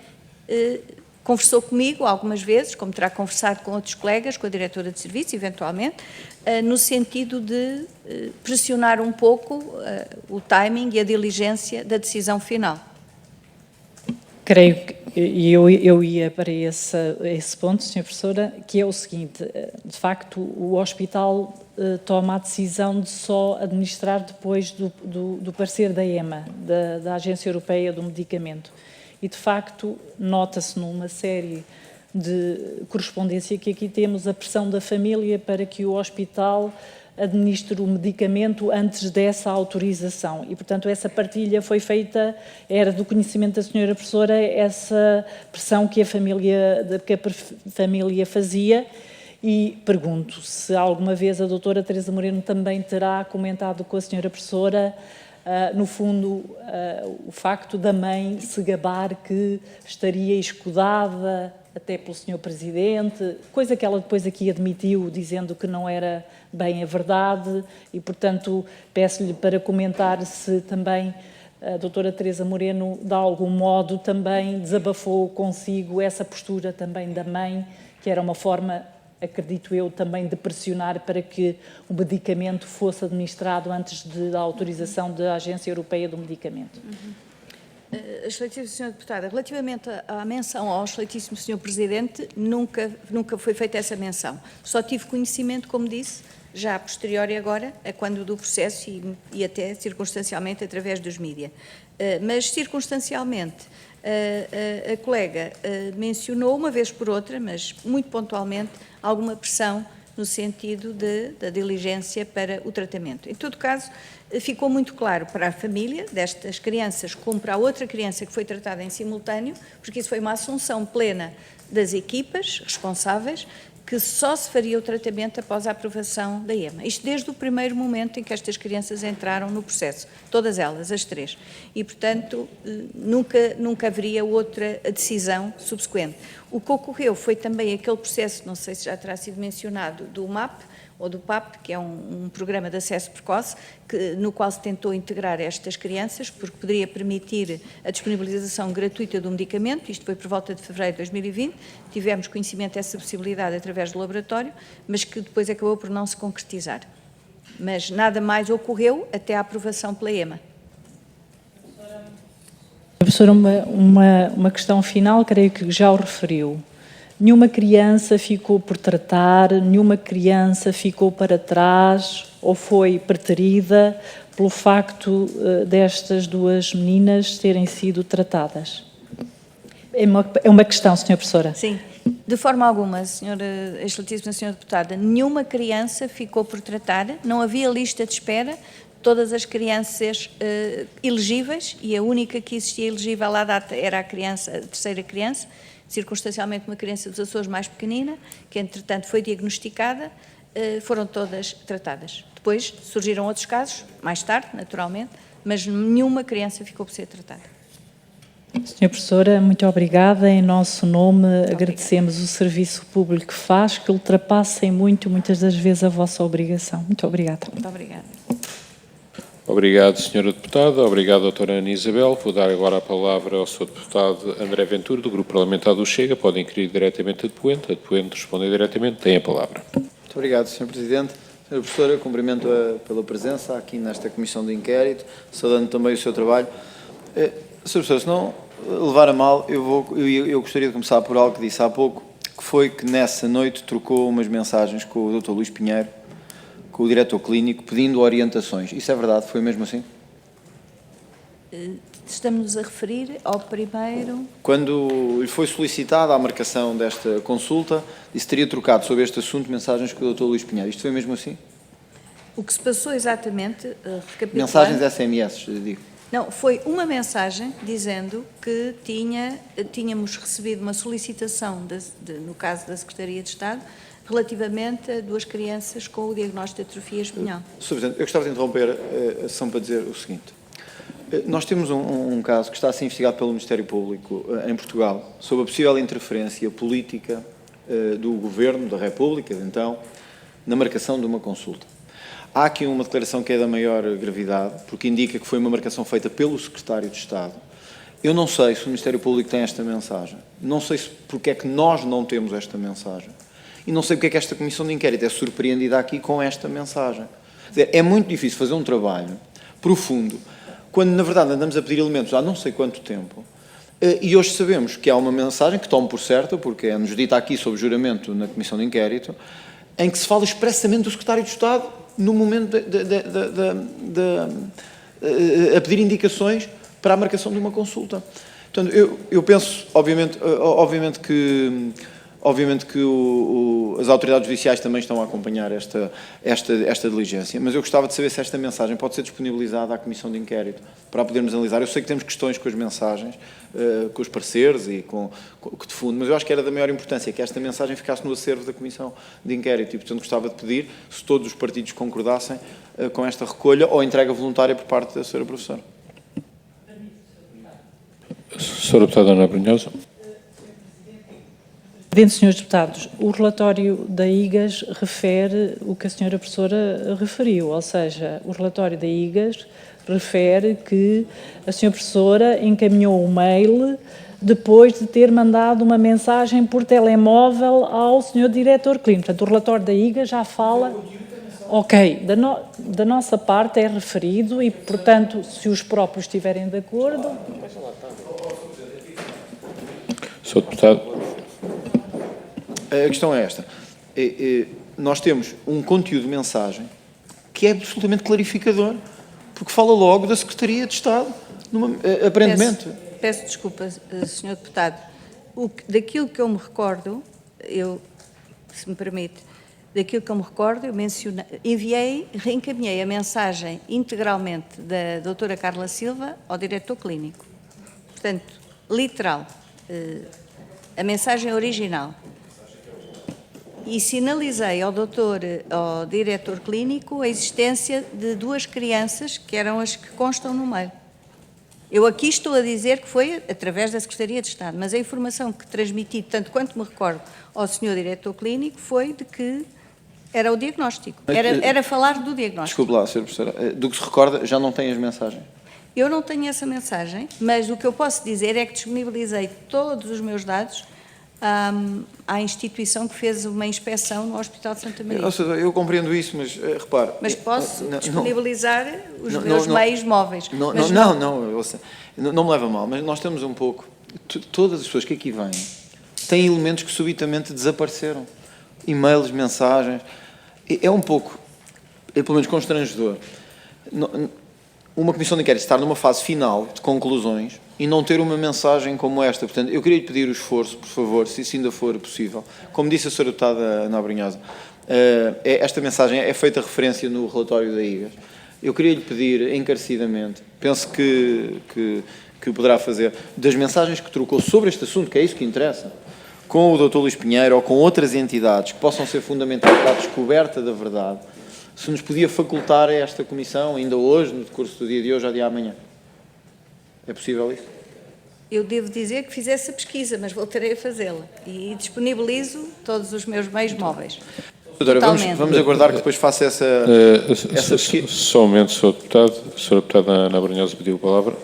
conversou comigo algumas vezes, como terá conversado com outros colegas, com a diretora de serviço, eventualmente, no sentido de pressionar um pouco o timing e a diligência da decisão final. Creio que eu ia para esse ponto, Sra. Professora, que é o seguinte: de facto, o hospital toma a decisão de só administrar depois do parecer da EMA, da Agência Europeia do Medicamento. E, de facto, nota-se numa série de correspondência que aqui temos a pressão da família para que o hospital administre o medicamento antes dessa autorização. E, portanto, essa partilha foi feita, era do conhecimento da senhora professora, essa pressão que a família fazia. E pergunto se alguma vez a doutora Teresa Moreno também terá comentado com a senhora professora no fundo, o facto da mãe se gabar que estaria escudada até pelo Sr. Presidente, coisa que ela depois aqui admitiu, dizendo que não era bem a verdade, e, portanto, peço-lhe para comentar se também a doutora Teresa Moreno, de algum modo, também desabafou consigo essa postura também da mãe, que era uma forma, acredito eu, também de pressionar para que o medicamento fosse administrado antes da autorização da Agência Europeia do Medicamento. Excelentíssima Sra. Deputada, relativamente à menção ao Excelentíssimo Sr. Presidente, nunca foi feita essa menção. Só tive conhecimento, como disse, já a posteriori agora, a quando do processo e até circunstancialmente através dos mídia. Mas circunstancialmente, a colega mencionou uma vez por outra, mas muito pontualmente, alguma pressão no sentido da diligência para o tratamento. Em todo caso, ficou muito claro para a família destas crianças, como para a outra criança que foi tratada em simultâneo, porque isso foi uma assunção plena das equipas responsáveis, que só se faria o tratamento após a aprovação da EMA. Isto desde o primeiro momento em que estas crianças entraram no processo, todas elas, as três. E, portanto, nunca haveria outra decisão subsequente. O que ocorreu foi também aquele processo, não sei se já terá sido mencionado, do MAP, ou do PAP, que é um programa de acesso precoce, no qual se tentou integrar estas crianças, porque poderia permitir a disponibilização gratuita do medicamento. Isto foi por volta de fevereiro de 2020, tivemos conhecimento dessa possibilidade através do laboratório, mas que depois acabou por não se concretizar. Mas nada mais ocorreu até a aprovação pela EMA. Professora, uma questão final, creio que já o referiu. Nenhuma criança ficou por tratar, nenhuma criança ficou para trás ou foi preterida pelo facto destas duas meninas terem sido tratadas. É uma questão, Sra. Professora. Sim, de forma alguma, Excelentíssima Sra. Deputada, nenhuma criança ficou por tratar, não havia lista de espera, todas as crianças elegíveis, e a única que existia elegível à data era a terceira criança, circunstancialmente uma criança dos Açores mais pequenina, que entretanto foi diagnosticada, foram todas tratadas. Depois surgiram outros casos, mais tarde, naturalmente, mas nenhuma criança ficou por ser tratada. Sra. Professora, muito obrigada. Em nosso nome, agradecemos o serviço público que faz, que ultrapassem muitas das vezes a vossa obrigação. Muito obrigada. Muito obrigada. Obrigado, Sra. Deputada. Obrigado, doutora Ana Isabel. Vou dar agora a palavra ao Sr. Deputado André Ventura, do Grupo Parlamentar do Chega. Pode inquirir diretamente a depoente responder diretamente. Tem a palavra. Muito obrigado, Sr. Presidente. Sra. Professora, cumprimento-a pela presença aqui nesta Comissão de Inquérito, saudando também o seu trabalho. Sra. Professora, se não levar a mal, eu gostaria de começar por algo que disse há pouco, que foi que nessa noite trocou umas mensagens com o Dr. Luís Pinheiro, com o diretor clínico pedindo orientações. Isso é verdade? Foi mesmo assim? Estamos a referir ao primeiro... Quando lhe foi solicitada a marcação desta consulta, disse que teria trocado sobre este assunto mensagens com o Dr. Luís Pinheiro. Isto foi mesmo assim? O que se passou exatamente, recapitulando... Mensagens SMS, digo. Não, foi uma mensagem dizendo que tínhamos recebido uma solicitação, no caso da Secretaria de Estado, relativamente a 2 crianças com o diagnóstico de atrofia espinhal. Sr. Presidente, eu gostava de interromper a sessão para dizer o seguinte. Nós temos um caso que está a ser investigado pelo Ministério Público em Portugal sobre a possível interferência política do Governo da República, então, na marcação de uma consulta. Há aqui uma declaração que é da maior gravidade, porque indica que foi uma marcação feita pelo Secretário de Estado. Eu não sei se o Ministério Público tem esta mensagem, não sei porque é que nós não temos esta mensagem, e não sei porque é que esta Comissão de Inquérito é surpreendida aqui com esta mensagem. Quer dizer, é muito difícil fazer um trabalho profundo, quando na verdade andamos a pedir elementos há não sei quanto tempo, e hoje sabemos que há uma mensagem que tomo por certa, porque é-nos dita aqui sob juramento na Comissão de Inquérito, em que se fala expressamente do Secretário de Estado no momento a pedir indicações para a marcação de uma consulta. Portanto, eu penso, obviamente que as autoridades judiciais também estão a acompanhar esta diligência, mas eu gostava de saber se esta mensagem pode ser disponibilizada à Comissão de Inquérito para podermos analisar. Eu sei que temos questões com as mensagens, com os pareceres e com de fundo, mas eu acho que era da maior importância que esta mensagem ficasse no acervo da Comissão de Inquérito e, portanto, gostava de pedir se todos os partidos concordassem com esta recolha ou entrega voluntária por parte da Sra. Professora. Sra. Deputada Ana Brunhosa. Presidente, senhores deputados, o relatório da IGAS refere o que a senhora professora referiu, ou seja, o relatório da IGAS refere que a senhora professora encaminhou um mail depois de ter mandado uma mensagem por telemóvel ao senhor diretor clínico. Portanto, o relatório da IGAS já fala... Ok, da nossa parte é referido e, portanto, se os próprios estiverem de acordo... Sr. Deputado. A questão é esta. Nós temos um conteúdo de mensagem que é absolutamente clarificador, porque fala logo da Secretaria de Estado, aparentemente. Peço desculpa, Sr. Deputado. Daquilo que eu me recordo, se me permite, daquilo que eu me recordo, eu reencaminhei a mensagem integralmente da doutora Carla Silva ao diretor clínico. Portanto, literal, a mensagem original. E sinalizei ao diretor clínico a existência de 2 crianças que eram as que constam no mail. Eu aqui estou a dizer que foi através da Secretaria de Estado, mas a informação que transmiti, tanto quanto me recordo, ao senhor diretor clínico foi de que era o diagnóstico, era falar do diagnóstico. Desculpe lá, Sra. Professora, do que se recorda, já não tem as mensagens? Eu não tenho essa mensagem, mas o que eu posso dizer é que disponibilizei todos os meus dados à instituição que fez uma inspeção no Hospital de Santa Maria. Eu compreendo isso, mas repare... Mas posso disponibilizar os meus meios móveis. Não me leva a mal, mas nós temos um pouco... Todas as pessoas que aqui vêm têm elementos que subitamente desapareceram. E-mails, mensagens... É um pouco, pelo menos constrangedor, uma comissão de inquérito estar numa fase final de conclusões e não ter uma mensagem como esta. Portanto, eu queria lhe pedir o esforço, por favor, se isso ainda for possível. Como disse a Sra. Deputada Ana Brunhosa, esta mensagem é feita referência no relatório da IGAS. Eu queria lhe pedir encarecidamente, penso que poderá fazer, das mensagens que trocou sobre este assunto, que é isso que interessa, com o Dr. Luís Pinheiro ou com outras entidades que possam ser fundamentais para a descoberta da verdade, se nos podia facultar a esta comissão, ainda hoje, no decurso do dia de hoje ou dia amanhã. É possível isso? Eu devo dizer que fiz essa pesquisa, mas voltarei a fazê-la. E disponibilizo todos os meus meios móveis. Doutora, vamos aguardar que depois faça essa pesquisa. Só um momento, Sr. Deputado. A Sra. Deputada Ana Brunhosa pediu a palavra.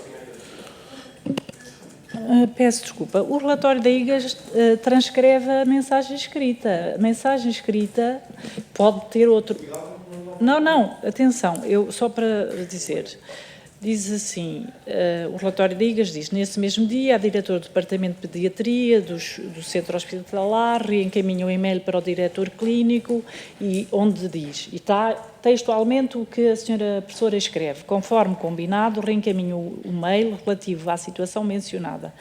Peço desculpa. O relatório da IGAS transcreve a mensagem escrita. A mensagem escrita pode ter outro... Não, atenção, só para dizer, Diz assim, o relatório da IGAS diz, nesse mesmo dia, a diretora do Departamento de Pediatria do Centro Hospitalar reencaminha um e-mail para o diretor clínico, e onde diz, e está textualmente o que a senhora professora escreve, conforme combinado, reencaminha o e-mail relativo à situação mencionada.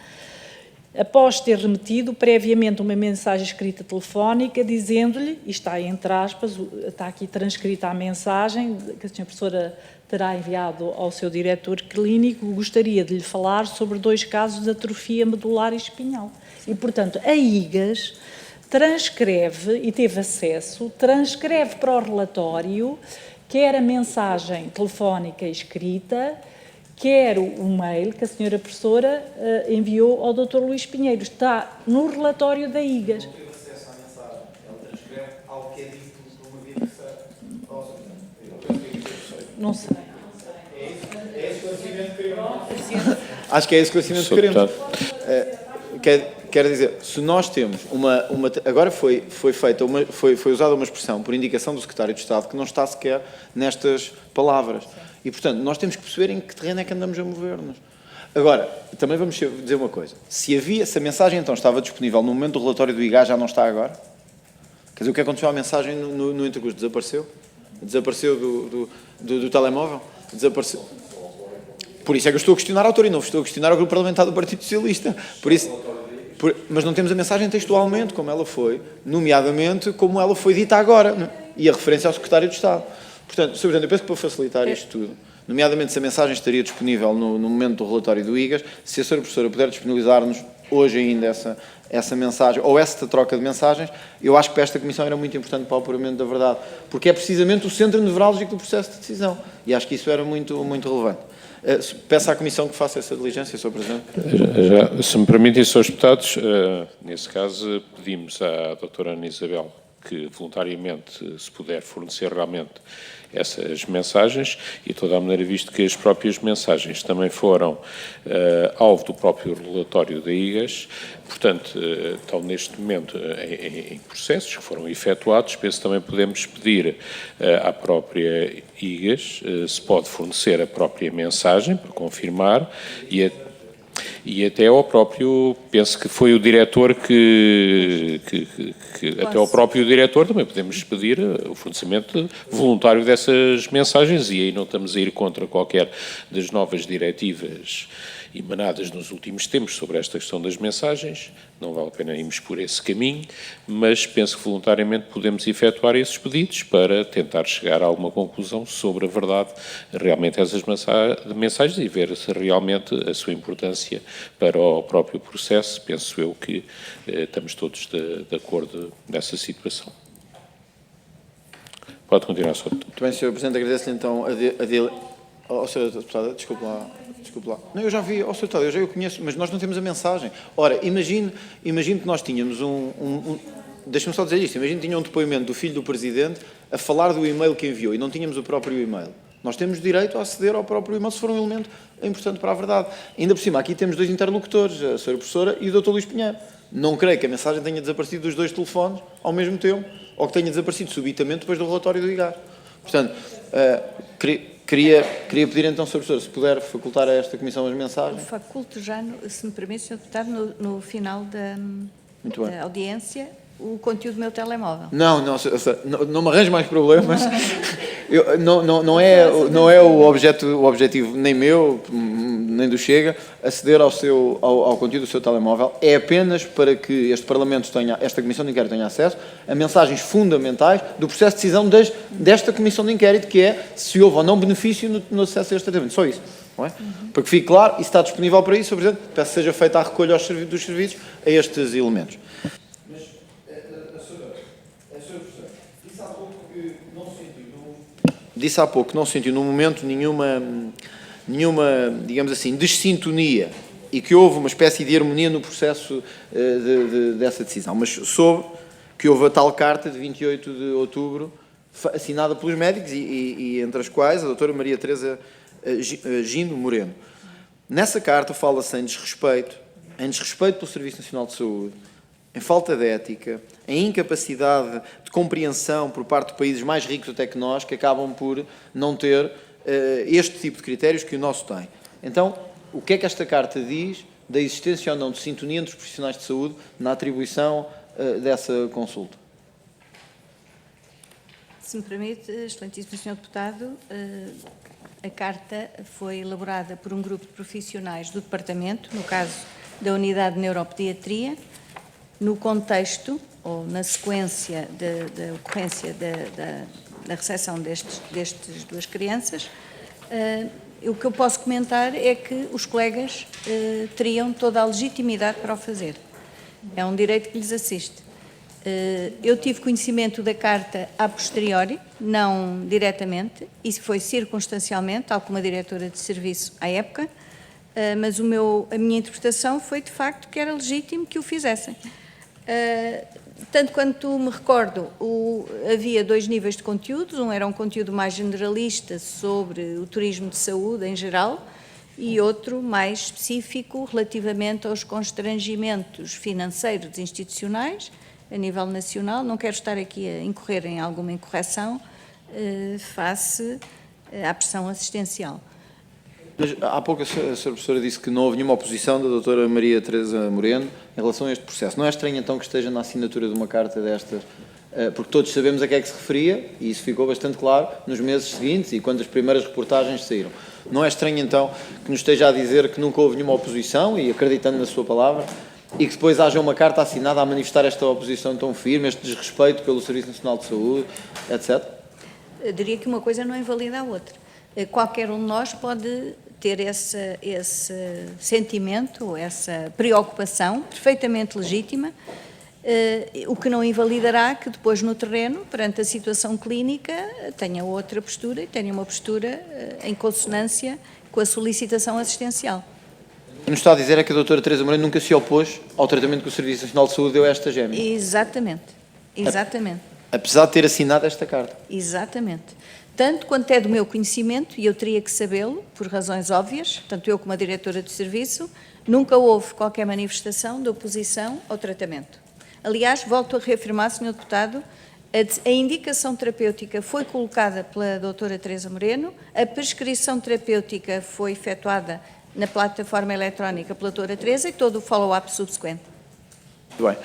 Após ter remetido previamente uma mensagem escrita telefónica, dizendo-lhe, e está entre aspas, está aqui transcrita a mensagem que a senhora professora terá enviado ao seu diretor clínico, gostaria de lhe falar sobre 2 casos de atrofia medular espinhal. E, portanto, a IGAS transcreve, e teve acesso, transcreve para o relatório, quer a mensagem telefónica escrita, quer o mail que a senhora professora enviou ao Dr. Luís Pinheiro. Está no relatório da IGAS. Não teve acesso à mensagem. Ele transcreve algo que é dito por uma via terceira. Não sei. É esse esclarecimento que queremos. Acho que é esse esclarecimento que queremos. Quer dizer, se nós temos agora foi usada uma expressão por indicação do Secretário de Estado que não está sequer nestas palavras. E, portanto, nós temos que perceber em que terreno é que andamos a mover-nos. Agora, também vamos dizer uma coisa. Se a mensagem então estava disponível no momento do relatório do IGAS, já não está agora? Quer dizer, o que aconteceu à mensagem no intercurso? Desapareceu? Desapareceu do telemóvel? Desapareceu. Por isso é que eu estou a questionar a autoria, não estou a questionar o grupo parlamentar do Partido Socialista. Mas não temos a mensagem textualmente, como ela foi, nomeadamente como ela foi dita agora, não? E a referência ao Secretário de Estado. Portanto, Sr. Presidente, eu penso que para facilitar isto tudo, nomeadamente se a mensagem estaria disponível no momento do relatório do IGAS, se a Sra. Professora puder disponibilizar-nos hoje ainda essa mensagem, ou essa troca de mensagens, eu acho que para esta Comissão era muito importante para o apuramento da verdade, porque é precisamente o centro nevrálgico do processo de decisão, e acho que isso era muito, muito relevante. Peço à Comissão que faça essa diligência, Sr. Presidente. Se me permitem, Srs. Deputados, nesse caso pedimos à doutora Ana Isabel que voluntariamente, se puder fornecer realmente essas mensagens, e de toda a maneira, visto que as próprias mensagens também foram alvo do próprio relatório da IGAS, portanto, estão neste momento em processos que foram efetuados, penso que também podemos pedir à própria IGAS se pode fornecer a própria mensagem para confirmar e até ao próprio, penso que foi o diretor até ao próprio diretor também podemos pedir o fornecimento voluntário dessas mensagens, e aí não estamos a ir contra qualquer das novas diretivas emanadas nos últimos tempos sobre esta questão das mensagens, não vale a pena irmos por esse caminho, mas penso que voluntariamente podemos efetuar esses pedidos para tentar chegar a alguma conclusão sobre a verdade realmente dessas mensagens e ver se realmente a sua importância para o próprio processo. Penso eu que estamos todos de acordo nessa situação. Pode continuar, Sr. Deputado. Muito bem, Sr. Presidente, agradeço-lhe então Sra. Deputada, desculpe lá. Não, eu já vi, Sr. Deputado, eu já o conheço, mas nós não temos a mensagem. Ora, imagine que nós tínhamos deixa-me só dizer isto, imagine que tinha um depoimento do filho do Presidente a falar do e-mail que enviou e não tínhamos o próprio e-mail. Nós temos direito a aceder ao próprio e-mail se for um elemento importante para a verdade. Ainda por cima, aqui temos 2 interlocutores, a Sra. Professora e o Dr. Luís Pinheiro. Não creio que a mensagem tenha desaparecido dos 2 telefones ao mesmo tempo, ou que tenha desaparecido subitamente depois do relatório do IGAS. Portanto, queria pedir então, Sra. Professora, se puder facultar a esta Comissão as mensagens. Faculto já, se me permite, Sr. Deputado, no final da audiência, o conteúdo do meu telemóvel. Não me arranjo mais problemas. Não é o objetivo nem meu, nem do Chega, aceder ao conteúdo do seu telemóvel. É apenas para que este Parlamento esta Comissão de Inquérito tenha acesso a mensagens fundamentais do processo de decisão desta Comissão de Inquérito, que é se houve ou não benefício no acesso a este tratamento. Só isso. Não é? Para que fique claro, e está disponível para isso, Sr. Presidente, peço que seja feita a recolha dos serviços a estes elementos. Disse há pouco que não sentiu no momento nenhuma, digamos assim, dessintonia e que houve uma espécie de harmonia no processo dessa decisão. Mas soube que houve a tal carta de 28 de outubro assinada pelos médicos e entre as quais a doutora Maria Teresa Gino Moreno. Nessa carta fala-se em desrespeito pelo Serviço Nacional de Saúde, em falta de ética, em incapacidade de compreensão por parte de países mais ricos até que nós, que acabam por não ter este tipo de critérios que o nosso tem. Então, o que é que esta carta diz da existência ou não de sintonia entre os profissionais de saúde na atribuição dessa consulta? Se me permite, excelentíssimo Sr. Deputado, a carta foi elaborada por um grupo de profissionais do Departamento, no caso da Unidade de Neuropediatria, no contexto ou na sequência da ocorrência da recepção destas duas crianças. O que eu posso comentar é que os colegas teriam toda a legitimidade para o fazer. É um direito que lhes assiste. Eu tive conhecimento da carta a posteriori, não diretamente, isso foi circunstancialmente, tal como a diretora de serviço à época, mas a minha interpretação foi de facto que era legítimo que o fizessem. Tanto quanto me recordo, havia dois níveis de conteúdos, um era um conteúdo mais generalista sobre o turismo de saúde em geral e outro mais específico relativamente aos constrangimentos financeiros institucionais a nível nacional. Não quero estar aqui a incorrer em alguma incorreção face à pressão assistencial. Mas há pouco a Sra. Professora disse que não houve nenhuma oposição da doutora Maria Teresa Moreno em relação a este processo. Não é estranho então que esteja na assinatura de uma carta destas, porque todos sabemos a que é que se referia, e isso ficou bastante claro nos meses seguintes e quando as primeiras reportagens saíram. Não é estranho então que nos esteja a dizer que nunca houve nenhuma oposição, e acreditando na sua palavra, e que depois haja uma carta assinada a manifestar esta oposição tão firme, este desrespeito pelo Serviço Nacional de Saúde, etc.? Eu diria que uma coisa não invalida a outra. Qualquer um de nós pode ter esse sentimento, essa preocupação perfeitamente legítima, o que não invalidará que depois no terreno, perante a situação clínica, tenha outra postura e tenha uma postura em consonância com a solicitação assistencial. O que nos está a dizer é que a doutora Teresa Moreno nunca se opôs ao tratamento que o Serviço Nacional de Saúde deu a esta gêmea. Exatamente, exatamente. Apesar de ter assinado esta carta. Exatamente. Tanto quanto é do meu conhecimento, e eu teria que sabê-lo, por razões óbvias, tanto eu como a diretora de serviço, nunca houve qualquer manifestação de oposição ao tratamento. Aliás, volto a reafirmar, Sr. Deputado, a indicação terapêutica foi colocada pela doutora Teresa Moreno, a prescrição terapêutica foi efetuada na plataforma eletrónica pela doutora Teresa e todo o follow-up subsequente. Muito bem.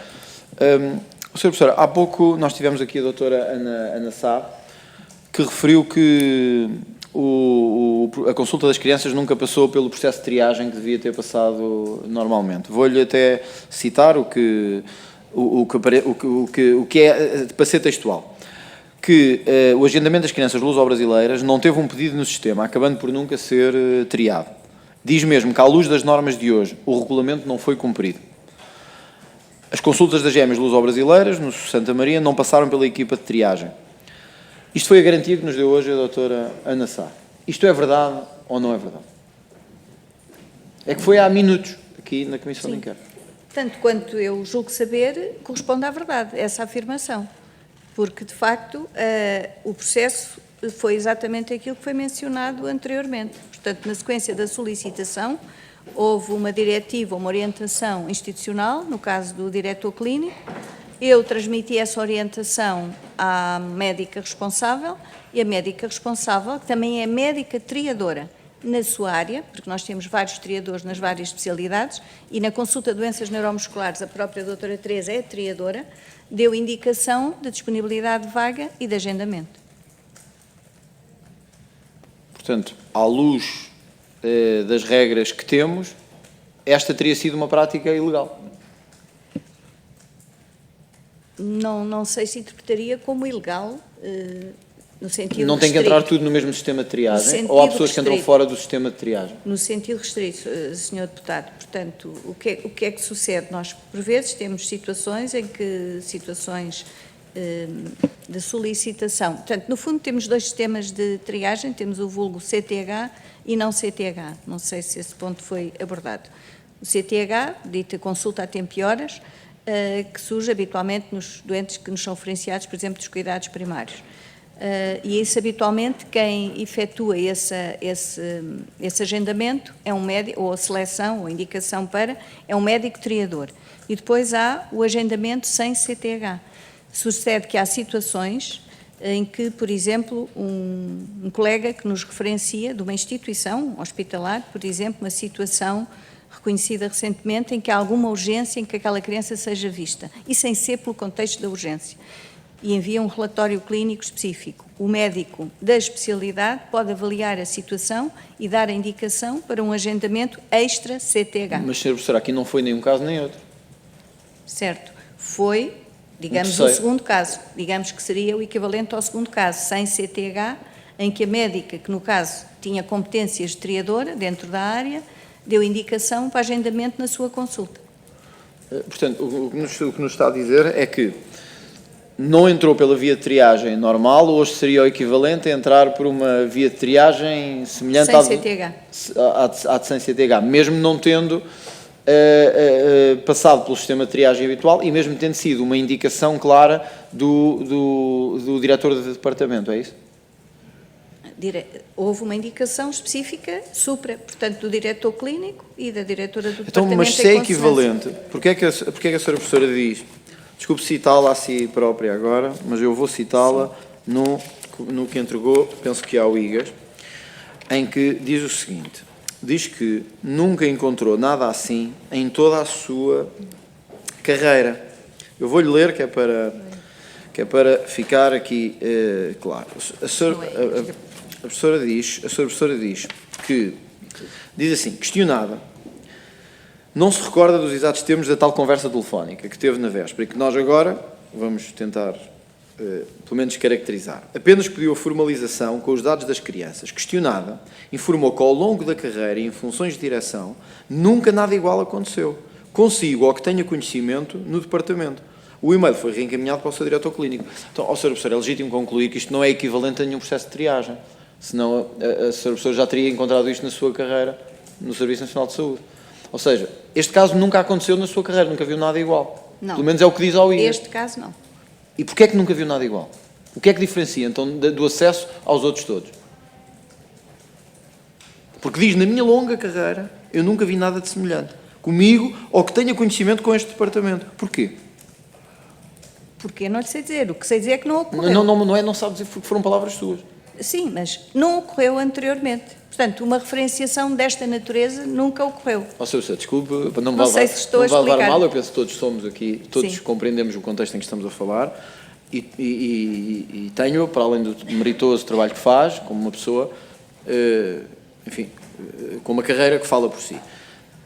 Sra. Professora, há pouco nós tivemos aqui a doutora Ana Sá, que referiu que a consulta das crianças nunca passou pelo processo de triagem que devia ter passado normalmente. Vou-lhe até citar o que é, para ser textual, que o agendamento das crianças luso-brasileiras não teve um pedido no sistema, acabando por nunca ser triado. Diz mesmo que, à luz das normas de hoje, o regulamento não foi cumprido. As consultas das gêmeas luso-brasileiras, no Santa Maria, não passaram pela equipa de triagem. Isto foi a garantia que nos deu hoje a doutora Ana Sá. Isto é verdade ou não é verdade? É que foi há minutos, aqui na Comissão de Inquérito. Tanto quanto eu julgo saber, corresponde à verdade, essa afirmação. Porque, de facto, o processo foi exatamente aquilo que foi mencionado anteriormente. Portanto, na sequência da solicitação, houve uma diretiva, uma orientação institucional, no caso do diretor clínico. Eu transmiti essa orientação à médica responsável e a médica responsável, que também é médica triadora na sua área, porque nós temos vários triadores nas várias especialidades, e na consulta de doenças neuromusculares a própria doutora Teresa é triadora, deu indicação de disponibilidade de vaga e de agendamento. Portanto, à luz das regras que temos, esta teria sido uma prática ilegal. Não sei se interpretaria como ilegal, no sentido não tem que restrito. entrar tudo no mesmo sistema de triagem? Ou há pessoas que entram fora do sistema de triagem? No sentido restrito, Sr. Deputado. Portanto, o que é que sucede? Nós, por vezes, temos situações em que de solicitação. Portanto, no fundo, temos dois sistemas de triagem, temos o vulgo CTH e não CTH. Não sei se esse ponto foi abordado. O CTH, dita consulta a tempo e horas, que surge habitualmente nos doentes que nos são referenciados, por exemplo, dos cuidados primários. E isso, habitualmente, quem efetua esse agendamento é um médico, ou a seleção, ou a indicação para, é um médico triador. E depois há o agendamento sem CTH. Sucede que há situações em que, por exemplo, um colega que nos referencia de uma instituição hospitalar, por exemplo, uma situação reconhecida recentemente em que há alguma urgência em que aquela criança seja vista, e sem ser pelo contexto da urgência, e envia um relatório clínico específico. O médico da especialidade pode avaliar a situação e dar a indicação para um agendamento extra CTH. Mas, Sra. Professora, aqui não foi nenhum caso nem outro. Certo. Foi, digamos, o terceiro. segundo caso. Digamos que seria o equivalente ao segundo caso, sem CTH, em que a médica, que no caso tinha competências de triadora dentro da área, deu indicação para agendamento na sua consulta. Portanto, o que nos está a dizer é que não entrou pela via de triagem normal, hoje seria o equivalente a entrar por uma via de triagem semelhante Sem CTH. à de sem CTH, mesmo não tendo passado pelo sistema de triagem habitual e mesmo tendo sido uma indicação clara do diretor do departamento, é isso? Houve uma indicação específica, portanto, do diretor clínico e da diretora do Então, departamento. mas se é equivalente, porque é que a senhora professora diz, desculpe citá-la a si própria agora, mas eu vou citá-la no que entregou, penso que ao IGAS, em que diz o seguinte, diz que nunca encontrou nada assim em toda a sua carreira. Eu vou-lhe ler, que é para ficar aqui claro. A professora diz que, diz assim, questionada, não se recorda dos exatos termos da tal conversa telefónica que teve na véspera e que nós agora vamos tentar, pelo menos, caracterizar. Apenas pediu a formalização com os dados das crianças. Questionada, informou que ao longo da carreira e em funções de direção, nunca nada igual aconteceu. Consigo, ao que tenha conhecimento, no departamento. O e-mail foi reencaminhado para o seu diretor clínico. Então, Sr. Professor, é legítimo concluir que isto não é equivalente a nenhum processo de triagem. Senão, a Sra. Professora já teria encontrado isto na sua carreira no Serviço Nacional de Saúde. Ou seja, este caso nunca aconteceu na sua carreira, nunca viu nada igual. Não. Pelo menos é o que diz ao IGAS. Este caso, não. E porquê é que nunca viu nada igual? O que é que diferencia, então, do acesso aos outros todos? Porque diz, na minha longa carreira, eu nunca vi nada de semelhante. Comigo, ou que tenha conhecimento com este departamento. Porquê? Porque não lhe sei dizer. O que sei dizer é que não ocorreu. Não sabe dizer porque foram palavras suas. Sim, mas não ocorreu anteriormente. Portanto, uma referenciação desta natureza nunca ocorreu. Ó, Sr. Professor, desculpe, não Não sei se estou a vai levar explicar. mal, eu penso que todos somos aqui, todos Sim. compreendemos o contexto em que estamos a falar e tenho, para além do meritoso trabalho que faz, como uma pessoa, enfim, com uma carreira que fala por si.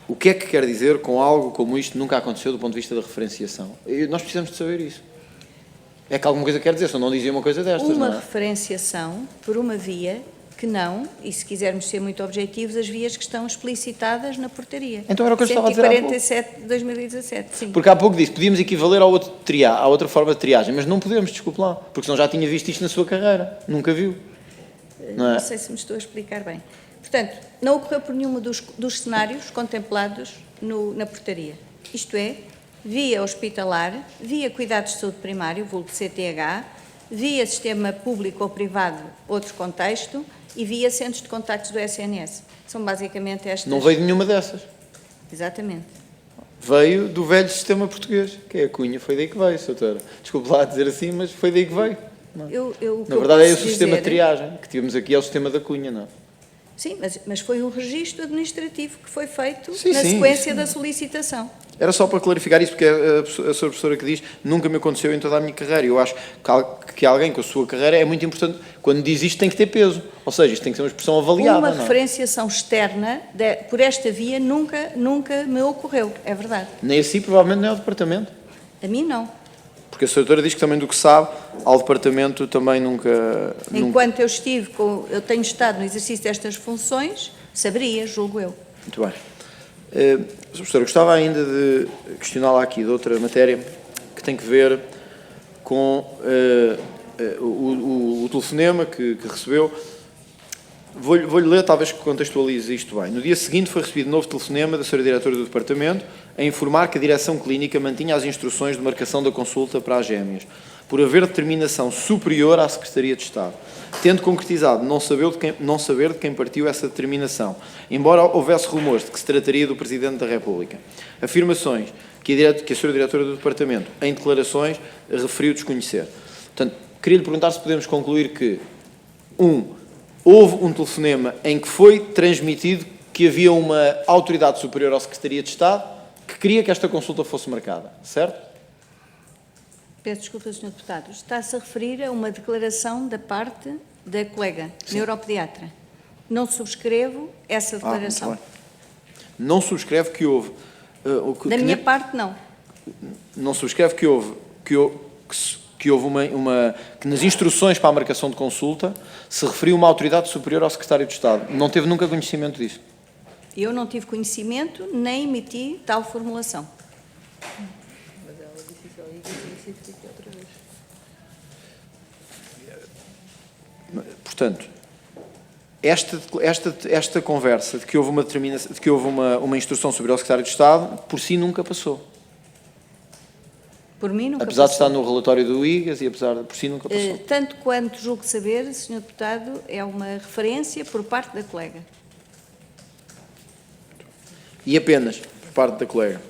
O que é que quer dizer com algo como isto nunca aconteceu do ponto de vista da referenciação? Nós precisamos de saber isso. É que alguma coisa quer dizer, se eu não dizia uma coisa destas, Uma não é? referenciação por uma via que não, e se quisermos ser muito objetivos, as vias que estão explicitadas na portaria. Então era o que eu estava a dizer há pouco. 147 de 2017, sim. Porque há pouco disse, podíamos equivaler ao outro à outra forma de triagem, mas não podemos, desculpe lá, porque senão já tinha visto isto na sua carreira, nunca viu. Não é? Não sei se me estou a explicar bem. Portanto, não ocorreu por nenhum dos cenários contemplados na portaria. Isto é, via hospitalar, via cuidados de saúde primário, vulgo CTH, via sistema público ou privado, outro contexto, e via centros de contactos do SNS. São basicamente estas... Não veio de nenhuma dessas. Exatamente. Veio do velho sistema português, que é a Cunha, foi daí que veio, doutora. Desculpe lá dizer assim, mas foi daí que veio. Na verdade é o sistema de triagem, que tivemos aqui é o sistema da Cunha, não é? Sim, mas foi um registro administrativo que foi feito Sim, na sim, sequência sim. da solicitação. Era só para clarificar isso, porque é a sua professora que diz, nunca me aconteceu em toda a minha carreira. Eu acho que alguém com a sua carreira é muito importante, quando diz isto tem que ter peso. Ou seja, isto tem que ser uma expressão avaliada. Uma não é? referenciação externa por esta via nunca me ocorreu, é verdade. Nem a si, provavelmente, nem ao departamento. A mim não. Porque a doutora diz que também do que sabe, ao departamento também nunca... Enquanto eu tenho estado no exercício destas funções, saberia, julgo eu. Muito bem. Sr. Professora, gostava ainda de questioná-la aqui de outra matéria que tem que ver com o telefonema que recebeu. Vou-lhe ler, talvez que contextualize isto bem. No dia seguinte foi recebido novo telefonema da Sra. Diretora do Departamento a informar que a Direção Clínica mantinha as instruções de marcação da consulta para as gêmeas, por haver determinação superior à Secretaria de Estado, tendo concretizado não saber de quem partiu essa determinação, embora houvesse rumores de que se trataria do Presidente da República. Afirmações que a Sra. Diretora do Departamento, em declarações, referiu desconhecer. Portanto, queria lhe perguntar se podemos concluir que, houve um telefonema em que foi transmitido que havia uma autoridade superior à Secretaria de Estado que queria que esta consulta fosse marcada, certo? Peço desculpa, Sr. Deputado. Está-se a referir a uma declaração da parte da colega neuropediatra. Não subscrevo essa declaração. Muito bem. Não subscreve que houve... Da minha parte, não. Não subscreve que houve que nas instruções para a marcação de consulta se referiu uma autoridade superior ao Secretário de Estado. Não teve nunca conhecimento disso? Eu não tive conhecimento, nem emiti tal formulação. Portanto, esta conversa de que houve uma instrução superior ao Secretário de Estado, por si nunca passou. Por mim, nunca Apesar de passou. estar no relatório do IGAS e apesar de por si nunca passou. Tanto quanto julgo saber, Sr. Deputado, é uma referência por parte da colega. E apenas por parte da colega.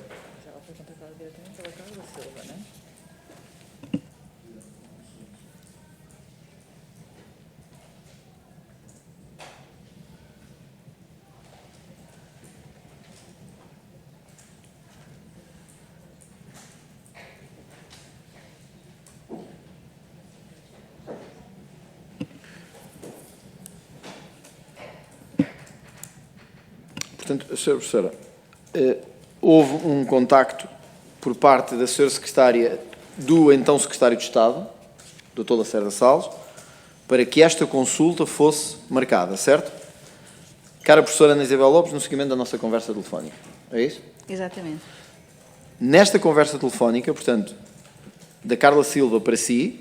Portanto, Sra. Professora, houve um contacto por parte da Sra. Secretária do então Secretário de Estado, Dr. Lacerda Salles, para que esta consulta fosse marcada, certo? Cara Professora Ana Isabel Lopes, no seguimento da nossa conversa telefónica. É isso? Exatamente. Nesta conversa telefónica, portanto, da Carla Silva para si,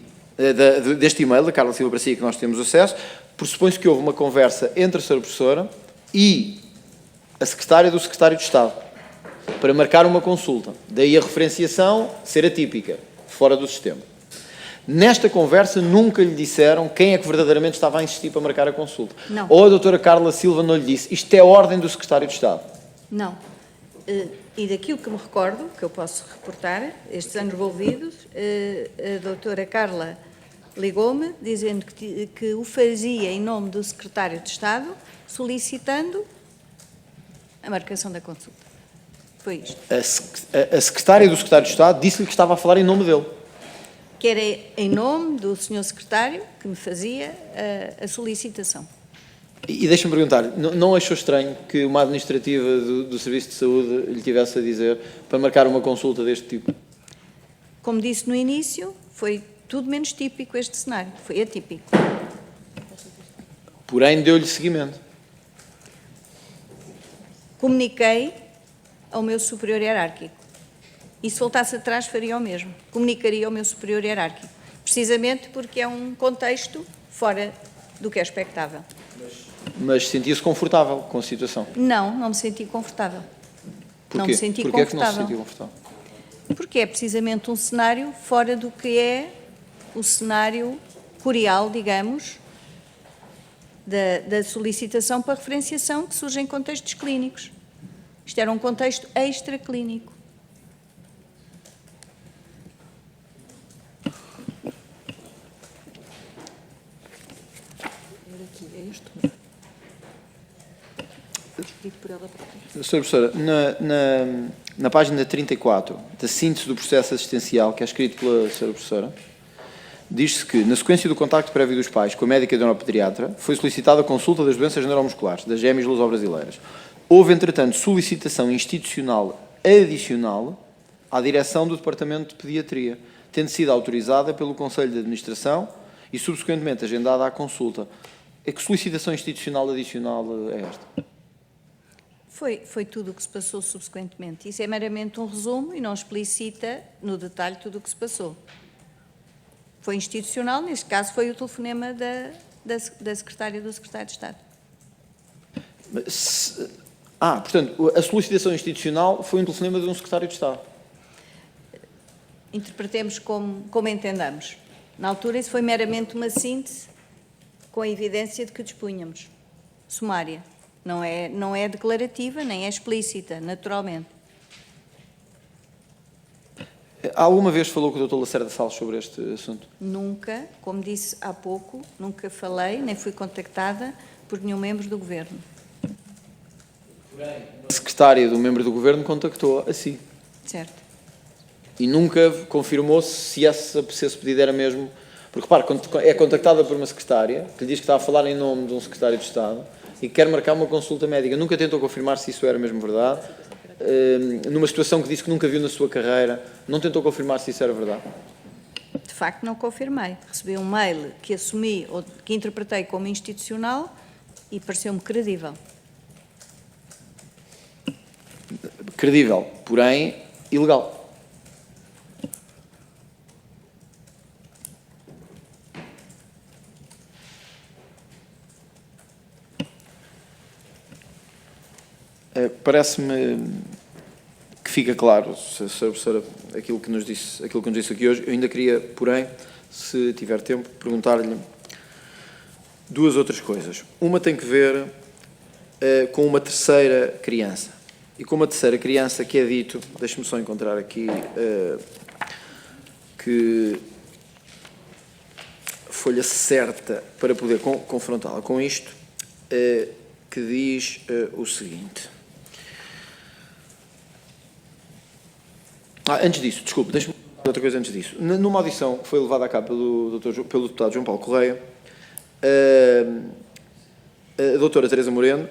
deste e-mail da Carla Silva para si que nós temos acesso, pressupõe-se que houve uma conversa entre a Sra. Professora e a secretária do Secretário de Estado para marcar uma consulta. Daí a referenciação ser atípica, fora do sistema. Nesta conversa nunca lhe disseram quem é que verdadeiramente estava a insistir para marcar a consulta. Não. Ou a doutora Carla Silva não lhe disse, isto é ordem do Secretário de Estado. Não. E daquilo que me recordo, que eu posso reportar, estes anos envolvidos, a doutora Carla ligou-me dizendo que o fazia em nome do Secretário de Estado, solicitando a marcação da consulta. Foi isto. A secretária do Secretário de Estado disse-lhe que estava a falar em nome dele. Que era em nome do Sr. Secretário que me fazia a solicitação. E deixa-me perguntar, não achou estranho que uma administrativa do Serviço de Saúde lhe tivesse a dizer para marcar uma consulta deste tipo? Como disse no início, foi tudo menos típico este cenário. Foi atípico. Porém, deu-lhe seguimento. Comuniquei ao meu superior hierárquico. E se voltasse atrás, faria o mesmo. Comunicaria ao meu superior hierárquico. Precisamente porque é um contexto fora do que é expectável. Mas sentia-se confortável com a situação? Não me senti confortável. Porquê? Não me senti Porquê confortável. é que não se sentiu confortável? Porque é precisamente um cenário fora do que é o cenário curial, digamos, da solicitação para referenciação que surge em contextos clínicos. Isto era um contexto extraclínico. Sra. Professora, na página 34 da síntese do processo assistencial, que é escrito pela Sra. Professora, diz-se que, na sequência do contacto prévio dos pais com a médica e neuropediatra, foi solicitada a consulta das doenças neuromusculares, das gêmeas luso-brasileiras. Houve, entretanto, solicitação institucional adicional à direção do Departamento de Pediatria, tendo sido autorizada pelo Conselho de Administração e, subsequentemente, agendada a consulta. Que solicitação institucional adicional é esta? Foi tudo o que se passou subsequentemente. Isso é meramente um resumo e não explicita no detalhe tudo o que se passou. Foi institucional, neste caso foi o telefonema da secretária do Secretário de Estado. Portanto, a solicitação institucional foi um telefonema de um Secretário de Estado. Interpretemos como entendamos. Na altura isso foi meramente uma síntese com a evidência de que dispunhamos, sumária. Não é declarativa, nem é explícita, naturalmente. Alguma vez falou com o Dr. Lacerda Salles sobre este assunto? Nunca, como disse há pouco, nunca falei, nem fui contactada por nenhum membro do Governo. A secretária do membro do Governo contactou a si. Certo. E nunca confirmou se esse pedido era mesmo... Porque, repare, quando é contactada por uma secretária, que lhe diz que está a falar em nome de um secretário de Estado e que quer marcar uma consulta médica, nunca tentou confirmar se isso era mesmo verdade, numa situação que disse que nunca viu na sua carreira, não tentou confirmar se isso era verdade? De facto, não confirmei. Recebi um mail que assumi ou que interpretei como institucional e pareceu-me credível. Credível, porém ilegal. Parece-me que fica claro, Sra. Professora, aquilo que nos disse aqui hoje. Eu ainda queria, porém, se tiver tempo, perguntar-lhe duas outras coisas. Uma tem que ver com uma terceira criança. E com uma terceira criança que é dito, deixe-me só encontrar aqui, que folha certa para poder confrontá-la com isto, que diz o seguinte. Antes disso, desculpe, deixe-me dizer outra coisa antes disso. Numa audição que foi levada a cabo pelo deputado João Paulo Correia, a doutora Teresa Moreno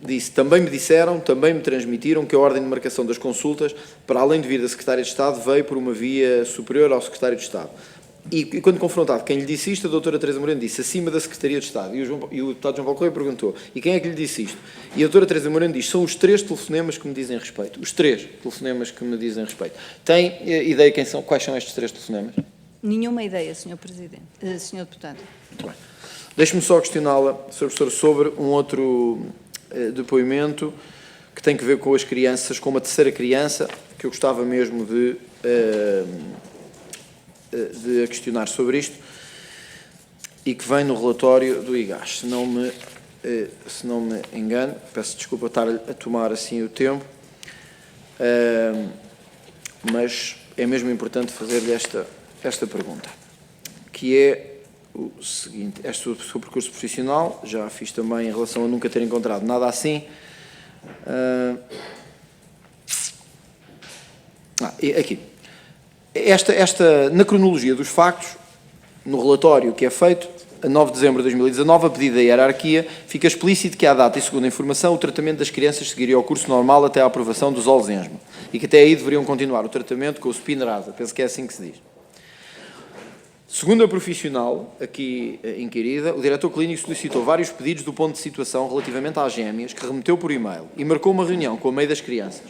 disse: também me disseram, também me transmitiram que a ordem de marcação das consultas, para além de vir da Secretária de Estado, veio por uma via superior ao Secretário de Estado. E quando confrontado quem lhe disse isto, a doutora Teresa Moreno disse acima da Secretaria de Estado. E o deputado João Paulo Correia perguntou: e quem é que lhe disse isto? E a doutora Teresa Moreno diz: são os 3 telefonemas que me dizem respeito. Os 3 telefonemas que me dizem respeito. Tem ideia quais são estes 3 telefonemas? Nenhuma ideia, Sr. Presidente, Sr. Deputado. Muito bem. Deixe-me só questioná-la, Sra. Professora, sobre um outro depoimento que tem que ver com as crianças, com uma terceira criança, que eu gostava mesmo de a questionar sobre isto, e que vem no relatório do IGAS. Se não me engano, peço desculpa estar a tomar assim o tempo, mas é mesmo importante fazer-lhe esta pergunta, que é o seguinte: este é o seu percurso profissional, já fiz também em relação a nunca ter encontrado nada assim. Aqui. Na cronologia dos factos, no relatório que é feito, a 9 de dezembro de 2019, a pedido da hierarquia, fica explícito que à data e segundo a informação, o tratamento das crianças seguiria o curso normal até à aprovação do Zolgensma e que até aí deveriam continuar o tratamento com o Spinraza. Penso que é assim que se diz. Segundo a profissional aqui inquirida, o diretor clínico solicitou vários pedidos do ponto de situação relativamente às gêmeas, que remeteu por e-mail e marcou uma reunião com a mãe das crianças.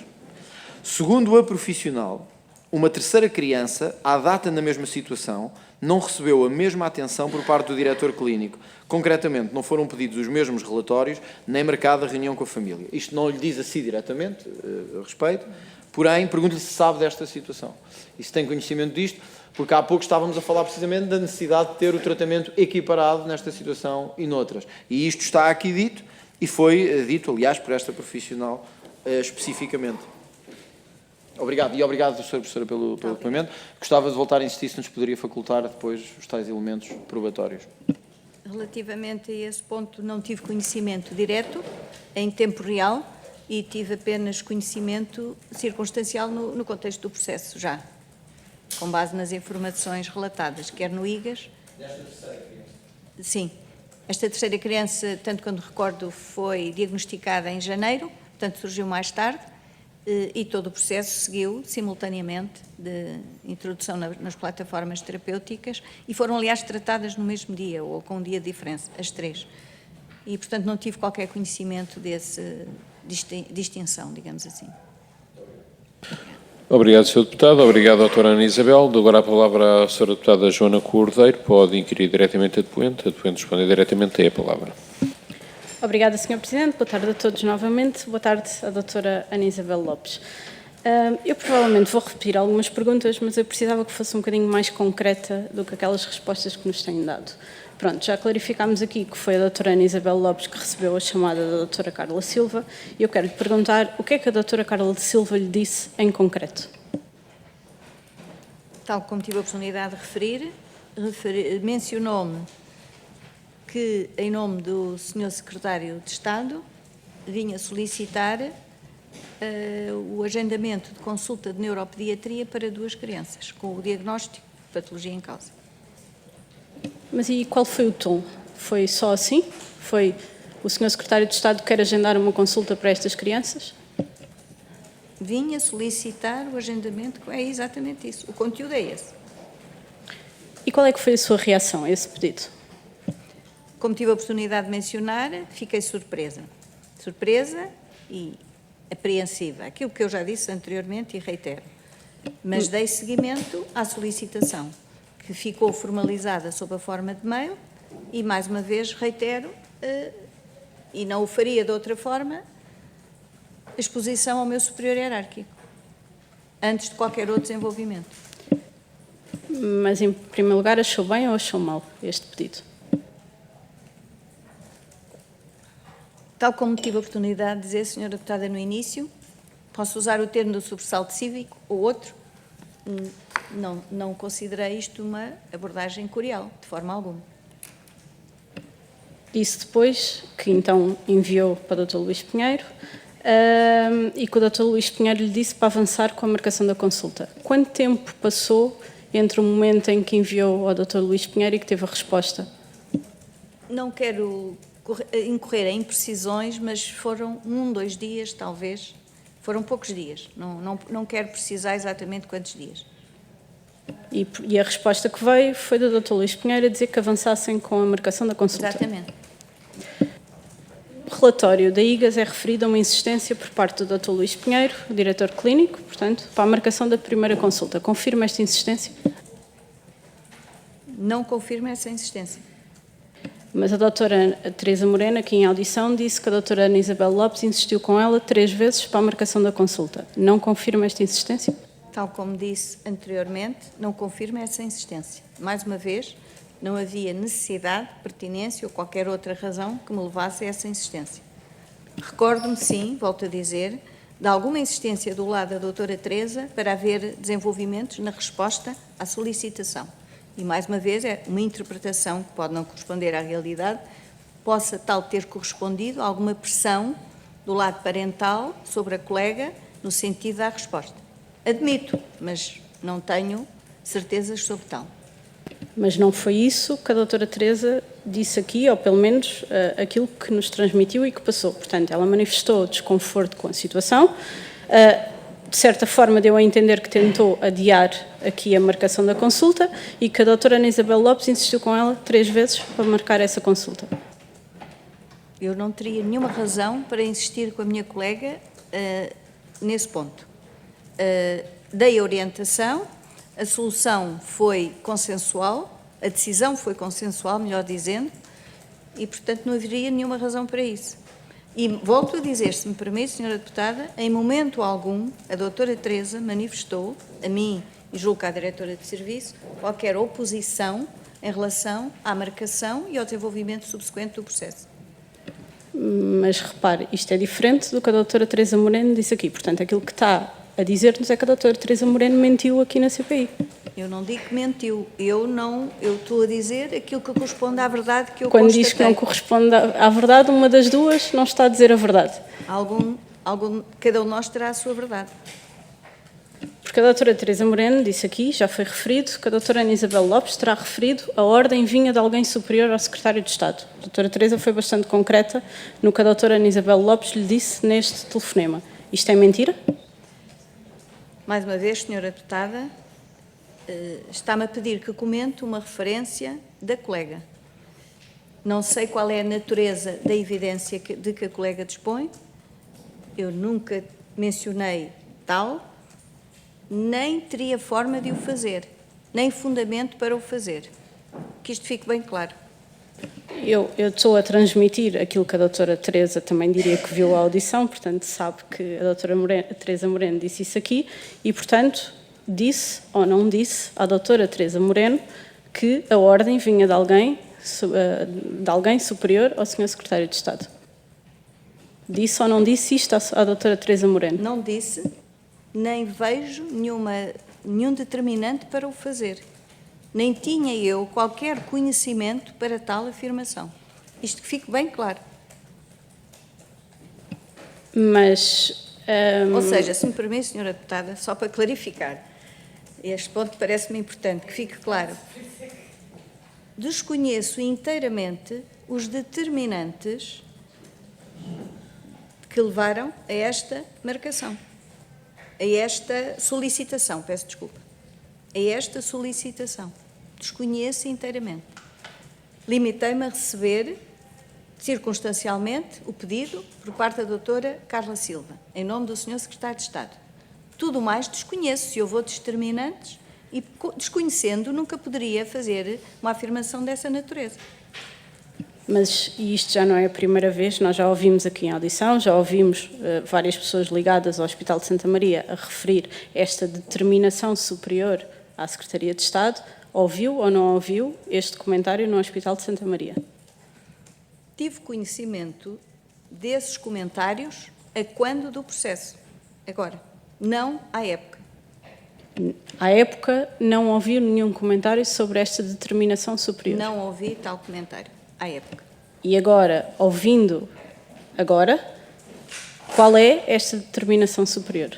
Segundo a profissional, uma terceira criança, à data na mesma situação, não recebeu a mesma atenção por parte do diretor clínico. Concretamente, não foram pedidos os mesmos relatórios, nem marcada a reunião com a família. Isto não lhe diz assim diretamente, a respeito, porém, pergunto-lhe se sabe desta situação. E se tem conhecimento disto, porque há pouco estávamos a falar precisamente da necessidade de ter o tratamento equiparado nesta situação e noutras. E isto está aqui dito, e foi dito, aliás, por esta profissional especificamente. Obrigado, e obrigado, Sra. Professora, pelo depoimento. Gostava de voltar a insistir se nos poderia facultar depois os tais elementos probatórios. Relativamente a esse ponto, não tive conhecimento direto, em tempo real, e tive apenas conhecimento circunstancial no contexto do processo, já, com base nas informações relatadas, quer no IGAS... Desta terceira criança? Sim. Esta terceira criança, tanto quanto recordo, foi diagnosticada em janeiro, portanto surgiu mais tarde, e todo o processo seguiu simultaneamente de introdução nas plataformas terapêuticas e foram, aliás, tratadas no mesmo dia ou com um dia de diferença, as 3. E, portanto, não tive qualquer conhecimento desse distinção, digamos assim. Obrigado, Sr. Deputado. Obrigado, doutora Ana Isabel. Dou agora a palavra à Sra. Deputada Joana Cordeiro. Pode inquirir diretamente a depoente responder diretamente, tem a palavra. Obrigada, Sr. Presidente. Boa tarde a todos novamente. Boa tarde à doutora Ana Isabel Lopes. Eu provavelmente vou repetir algumas perguntas, mas eu precisava que fosse um bocadinho mais concreta do que aquelas respostas que nos têm dado. Pronto, já clarificámos aqui que foi a doutora Ana Isabel Lopes que recebeu a chamada da doutora Carla Silva e eu quero lhe perguntar o que é que a doutora Carla Silva lhe disse em concreto. Tal como tive a oportunidade de referir, mencionou-me que, em nome do Sr. Secretário de Estado, vinha solicitar o agendamento de consulta de neuropediatria para 2 crianças, com o diagnóstico de patologia em causa. Mas e qual foi o tom? Foi só assim? Foi o Sr. Secretário de Estado quer agendar uma consulta para estas crianças? Vinha solicitar o agendamento, é exatamente isso. O conteúdo é esse. E qual é que foi a sua reação a esse pedido? Como tive a oportunidade de mencionar, fiquei surpresa. Surpresa e apreensiva. Aquilo que eu já disse anteriormente e reitero. Mas dei seguimento à solicitação, que ficou formalizada sob a forma de mail e, mais uma vez, reitero, e não o faria de outra forma, exposição ao meu superior hierárquico, antes de qualquer outro desenvolvimento. Mas, em primeiro lugar, achou bem ou achou mal este pedido? Tal como tive a oportunidade de dizer, Sra. Deputada, no início, posso usar o termo do sobressalto cívico ou outro, não considerei isto uma abordagem cordial, de forma alguma. Disse depois que então enviou para o Dr. Luís Pinheiro e que o Dr. Luís Pinheiro lhe disse para avançar com a marcação da consulta. Quanto tempo passou entre o momento em que enviou ao Dr. Luís Pinheiro e que teve a resposta? Não quero incorrer em imprecisões, mas foram 2 dias, talvez. Foram poucos dias. Não quero precisar exatamente quantos dias. E a resposta que veio foi do Dr. Luís Pinheiro a dizer que avançassem com a marcação da consulta. Exatamente. O relatório da IGAS é referido a uma insistência por parte do Dr. Luís Pinheiro, diretor clínico, portanto, para a marcação da primeira consulta. Confirma esta insistência? Não confirmo essa insistência. Mas a doutora Teresa Moreno, aqui em audição, disse que a doutora Ana Isabel Lopes insistiu com ela 3 vezes para a marcação da consulta. Não confirma esta insistência? Tal como disse anteriormente, não confirmo essa insistência. Mais uma vez, não havia necessidade, pertinência ou qualquer outra razão que me levasse a essa insistência. Recordo-me, sim, volto a dizer, de alguma insistência do lado da doutora Teresa para haver desenvolvimentos na resposta à solicitação. E, mais uma vez, é uma interpretação que pode não corresponder à realidade, possa tal ter correspondido a alguma pressão do lado parental sobre a colega no sentido da resposta. Admito, mas não tenho certezas sobre tal. Mas não foi isso que a doutora Teresa disse aqui, ou pelo menos aquilo que nos transmitiu e que passou. Portanto, ela manifestou desconforto com a situação, de certa forma deu a entender que tentou adiar aqui a marcação da consulta e que a doutora Ana Isabel Lopes insistiu com ela 3 vezes para marcar essa consulta. Eu não teria nenhuma razão para insistir com a minha colega nesse ponto. Dei a orientação, a solução foi consensual, a decisão foi consensual, melhor dizendo, e, portanto, não haveria nenhuma razão para isso. E volto a dizer, se me permite, Sra. Deputada, em momento algum, a doutora Teresa manifestou, a mim e julgo à diretora de serviço, qualquer oposição em relação à marcação e ao desenvolvimento subsequente do processo. Mas repare, isto é diferente do que a doutora Teresa Moreno disse aqui. Portanto, aquilo que está a dizer-nos é que a doutora Teresa Moreno mentiu aqui na CPI. Eu não digo que mentiu, eu estou a dizer aquilo que corresponde à verdade que eu Quando constatei. diz que não corresponde à verdade, uma das duas não está a dizer a verdade. Cada um de nós terá a sua verdade. Porque a doutora Teresa Moreno disse aqui, já foi referido, que a doutora Ana Isabel Lopes terá referido a ordem vinha de alguém superior ao secretário de Estado. A doutora Teresa foi bastante concreta no que a doutora Ana Isabel Lopes lhe disse neste telefonema. Isto é mentira? Mais uma vez, Sra. Deputada, está-me a pedir que comente uma referência da colega. Não sei qual é a natureza da evidência de que a colega dispõe, eu nunca mencionei tal, nem teria forma de o fazer, nem fundamento para o fazer. Que isto fique bem claro. Eu estou a transmitir aquilo que a doutora Teresa também diria que viu a audição, portanto sabe que a doutora Teresa Moreno disse isso aqui e, portanto, disse ou não disse à doutora Teresa Moreno que a ordem vinha de alguém superior ao Sr. Secretário de Estado. Disse ou não disse isto à doutora Teresa Moreno? Não disse, nem vejo nenhuma nenhum determinante para o fazer. Nem tinha eu qualquer conhecimento para tal afirmação. Isto que fique bem claro. Mas... Ou seja, se me permite, Sra. Deputada, só para clarificar, este ponto parece-me importante, que fique claro. Desconheço inteiramente os determinantes que levaram a esta marcação, a esta solicitação, peço desculpa, a esta solicitação. Desconheço inteiramente. Limitei-me a receber, circunstancialmente, o pedido por parte da doutora Carla Silva, em nome do Sr. Secretário de Estado. Tudo o mais desconheço, se houve outros determinantes, e desconhecendo nunca poderia fazer uma afirmação dessa natureza. Mas isto já não é a primeira vez, nós já ouvimos aqui em audição, já ouvimos várias pessoas ligadas ao Hospital de Santa Maria a referir esta determinação superior à Secretaria de Estado. Ouviu ou não ouviu este comentário no Hospital de Santa Maria? Tive conhecimento desses comentários a quando do processo. Agora, não à época. À época não ouviu nenhum comentário sobre esta determinação superior? Não ouvi tal comentário, à época. E agora, ouvindo agora, qual é esta determinação superior?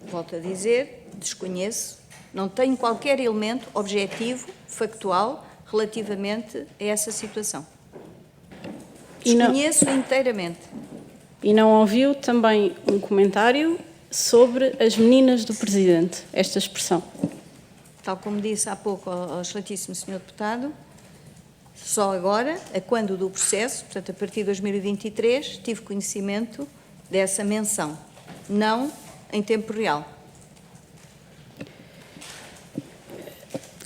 Volto a dizer, desconheço, não tenho qualquer elemento objetivo, factual, relativamente a essa situação. Desconheço inteiramente. E não ouviu também um comentário sobre as meninas do Presidente, esta expressão? Tal como disse há pouco ao excelentíssimo Sr. Deputado, só agora, a quando do processo, portanto a partir de 2023, tive conhecimento dessa menção, não em tempo real.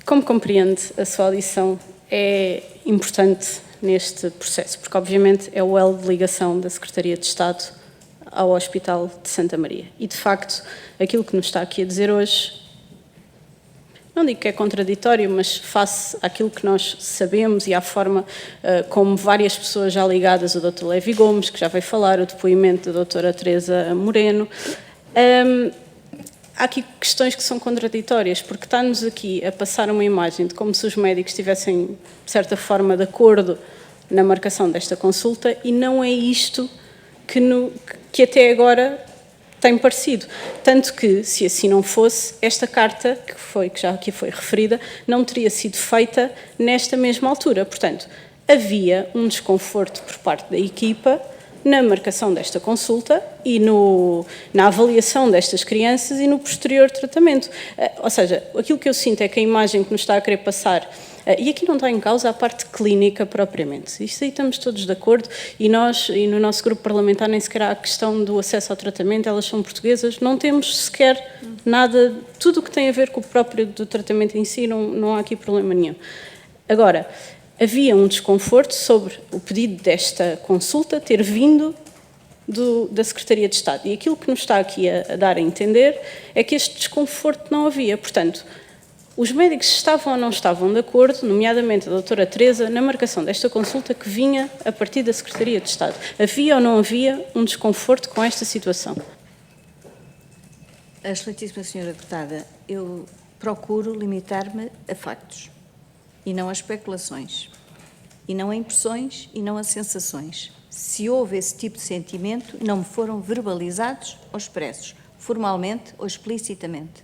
Como compreende, a sua audição é importante neste processo, porque obviamente é o elo de ligação da Secretaria de Estado ao Hospital de Santa Maria. E, de facto, aquilo que nos está aqui a dizer hoje, não digo que é contraditório, mas face àquilo que nós sabemos e à forma como várias pessoas já ligadas, o Dr. Lévi Gomes, que já veio falar, o depoimento da doutora Teresa Moreno, há aqui questões que são contraditórias, porque está-nos aqui a passar uma imagem de como se os médicos estivessem, de certa forma, de acordo na marcação desta consulta, e não é isto que até agora tem parecido. Tanto que, se assim não fosse, esta carta, que já aqui foi referida, não teria sido feita nesta mesma altura. Portanto, havia um desconforto por parte da equipa na marcação desta consulta e na avaliação destas crianças e no posterior tratamento. Ou seja, aquilo que eu sinto é que a imagem que nos está a querer passar, e aqui não está em causa a parte clínica propriamente, isso aí estamos todos de acordo, e nós, e no nosso grupo parlamentar, nem sequer há a questão do acesso ao tratamento, elas são portuguesas, não temos sequer nada, tudo o que tem a ver com o próprio do tratamento em si, não há aqui problema nenhum. Agora, havia um desconforto sobre o pedido desta consulta ter vindo da Secretaria de Estado. E aquilo que nos está aqui a dar a entender é que este desconforto não havia. Portanto, os médicos estavam ou não estavam de acordo, nomeadamente a doutora Teresa, na marcação desta consulta que vinha a partir da Secretaria de Estado. Havia ou não havia um desconforto com esta situação? Excelentíssima Senhora Deputada, eu procuro limitar-me a factos e não a especulações, e não a impressões e não a sensações. Se houve esse tipo de sentimento, não me foram verbalizados ou expressos, formalmente ou explicitamente.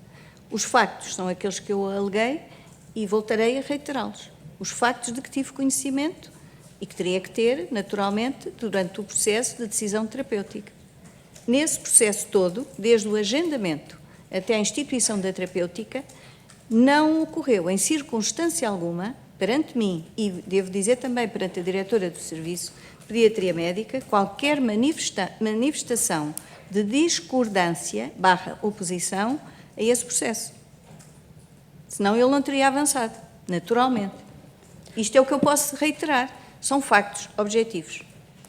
Os factos são aqueles que eu aleguei e voltarei a reiterá-los. Os factos de que tive conhecimento e que teria que ter, naturalmente, durante o processo de decisão terapêutica. Nesse processo todo, desde o agendamento até a instituição da terapêutica, não ocorreu em circunstância alguma, perante mim, e devo dizer também perante a diretora do Serviço de Pediatria Médica, qualquer manifestação de discordância / oposição a esse processo. Senão ele não teria avançado, naturalmente. Isto é o que eu posso reiterar, são factos objetivos.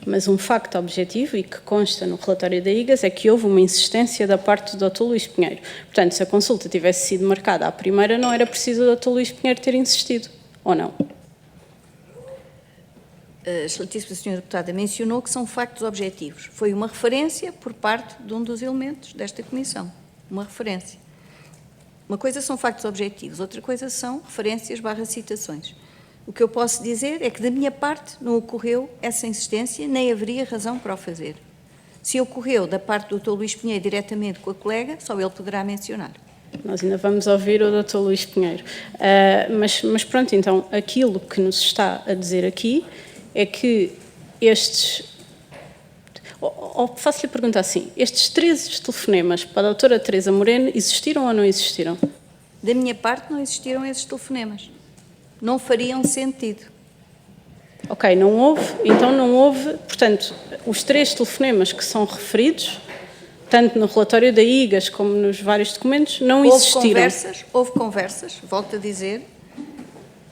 Mas um facto objetivo, e que consta no relatório da IGAS, é que houve uma insistência da parte do Dr. Luís Pinheiro. Portanto, se a consulta tivesse sido marcada à primeira, não era preciso o Dr. Luís Pinheiro ter insistido, ou não? A excelentíssima senhora deputada mencionou que são factos objetivos. Foi uma referência por parte de um dos elementos desta comissão. Uma referência. Uma coisa são factos objetivos, outra coisa são referências / citações. O que eu posso dizer é que, da minha parte, não ocorreu essa insistência, nem haveria razão para o fazer. Se ocorreu da parte do Dr. Luís Pinheiro diretamente com a colega, só ele poderá mencionar. Nós ainda vamos ouvir o Dr. Luís Pinheiro. Mas pronto, então, aquilo que nos está a dizer aqui é que faço-lhe a pergunta assim, estes 13 telefonemas para a doutora Teresa Moreno existiram ou não existiram? Da minha parte, não existiram esses telefonemas. Não fariam sentido. Ok, não houve, então não houve, portanto, os 3 telefonemas que são referidos, tanto no relatório da IGAS como nos vários documentos, não existiram. Houve conversas, volto a dizer,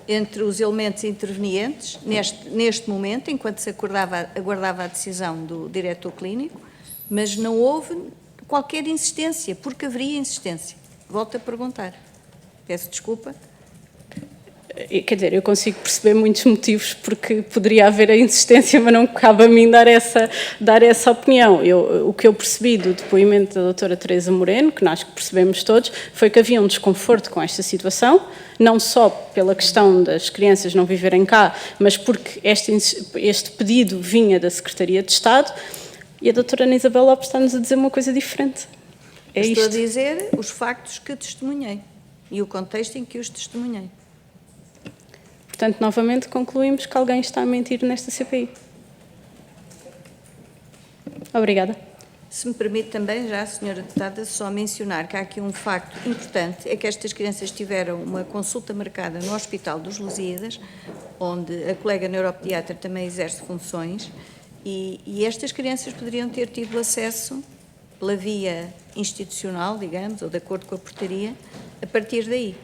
entre os elementos intervenientes, neste momento, enquanto se aguardava a decisão do diretor clínico, mas não houve qualquer insistência, porque haveria insistência. Volto a perguntar. Peço desculpa. Quer dizer, eu consigo perceber muitos motivos porque poderia haver a insistência, mas não cabe a mim dar essa opinião. O que eu percebi do depoimento da doutora Teresa Moreno, que nós percebemos todos, foi que havia um desconforto com esta situação, não só pela questão das crianças não viverem cá, mas porque este pedido vinha da Secretaria de Estado, e a doutora Ana Isabel Lopes está-nos a dizer uma coisa diferente. Estou a dizer os factos que testemunhei e o contexto em que os testemunhei. Portanto, novamente concluímos que alguém está a mentir nesta CPI. Obrigada. Se me permite também, já, Sra. Deputada, só mencionar que há aqui um facto importante, é que estas crianças tiveram uma consulta marcada no Hospital dos Lusíadas, onde a colega neuropediatra também exerce funções, e estas crianças poderiam ter tido acesso pela via institucional, digamos, ou de acordo com a portaria, a partir daí.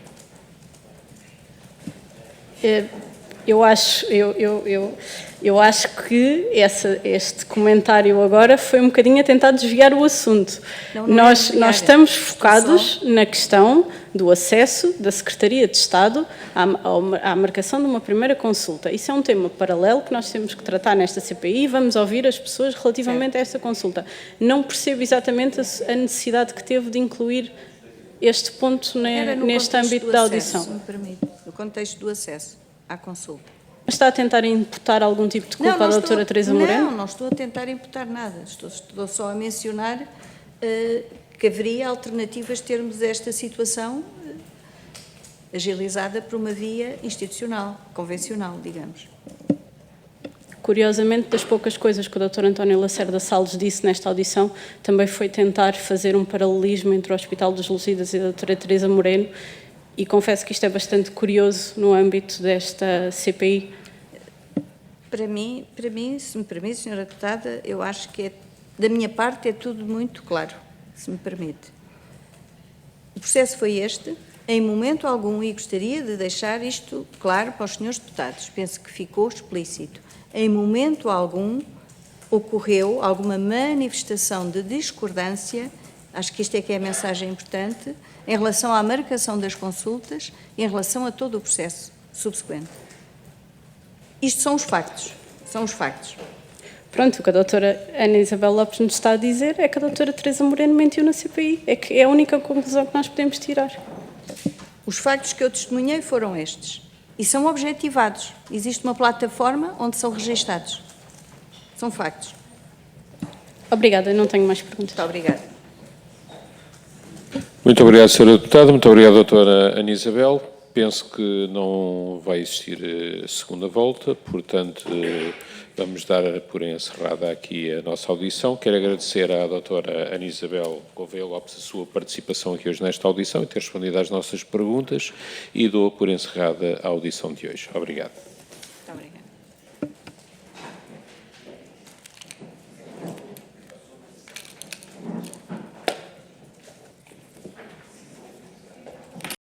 Eu acho que este comentário agora foi um bocadinho a tentar desviar o assunto. Nós estamos focados na questão do acesso da Secretaria de Estado à marcação de uma primeira consulta. Isso é um tema paralelo que nós temos que tratar nesta CPI e vamos ouvir as pessoas relativamente a esta consulta. Não percebo exatamente a necessidade que teve de incluir este ponto neste âmbito da audição. Se me permite, no contexto do acesso à consulta. Mas está a tentar imputar algum tipo de culpa à doutora Teresa Moreno? Não estou a tentar imputar nada. Estou só a mencionar que haveria alternativas de termos esta situação agilizada por uma via institucional, convencional, digamos. Curiosamente, das poucas coisas que o Dr. António Lacerda Salles disse nesta audição, também foi tentar fazer um paralelismo entre o Hospital dos Lusíadas e a doutora Teresa Moreno, e confesso que isto é bastante curioso no âmbito desta CPI. Para mim, se me permite, Sra. Deputada, eu acho que da minha parte é tudo muito claro, se me permite. O processo foi este, em momento algum, e gostaria de deixar isto claro para os senhores deputados, penso que ficou explícito. Em momento algum ocorreu alguma manifestação de discordância, acho que isto é que é a mensagem importante, em relação à marcação das consultas e em relação a todo o processo subsequente. Isto são os factos, Pronto, o que a doutora Ana Isabel Lopes nos está a dizer é que a doutora Teresa Moreno mentiu na CPI, é que é a única conclusão que nós podemos tirar. Os factos que eu testemunhei foram estes. E são objetivados. Existe uma plataforma onde são registados. São factos. Obrigada, eu não tenho mais perguntas. Muito obrigada. Muito obrigado, Sra. Deputada. Muito obrigado, doutora Ana Isabel. Penso que não vai existir segunda volta, portanto, vamos dar por encerrada aqui a nossa audição. Quero agradecer à doutora Ana Isabel Gouveia Lopes a sua participação aqui hoje nesta audição e ter respondido às nossas perguntas, e dou por encerrada a audição de hoje. Obrigado. Muito obrigada.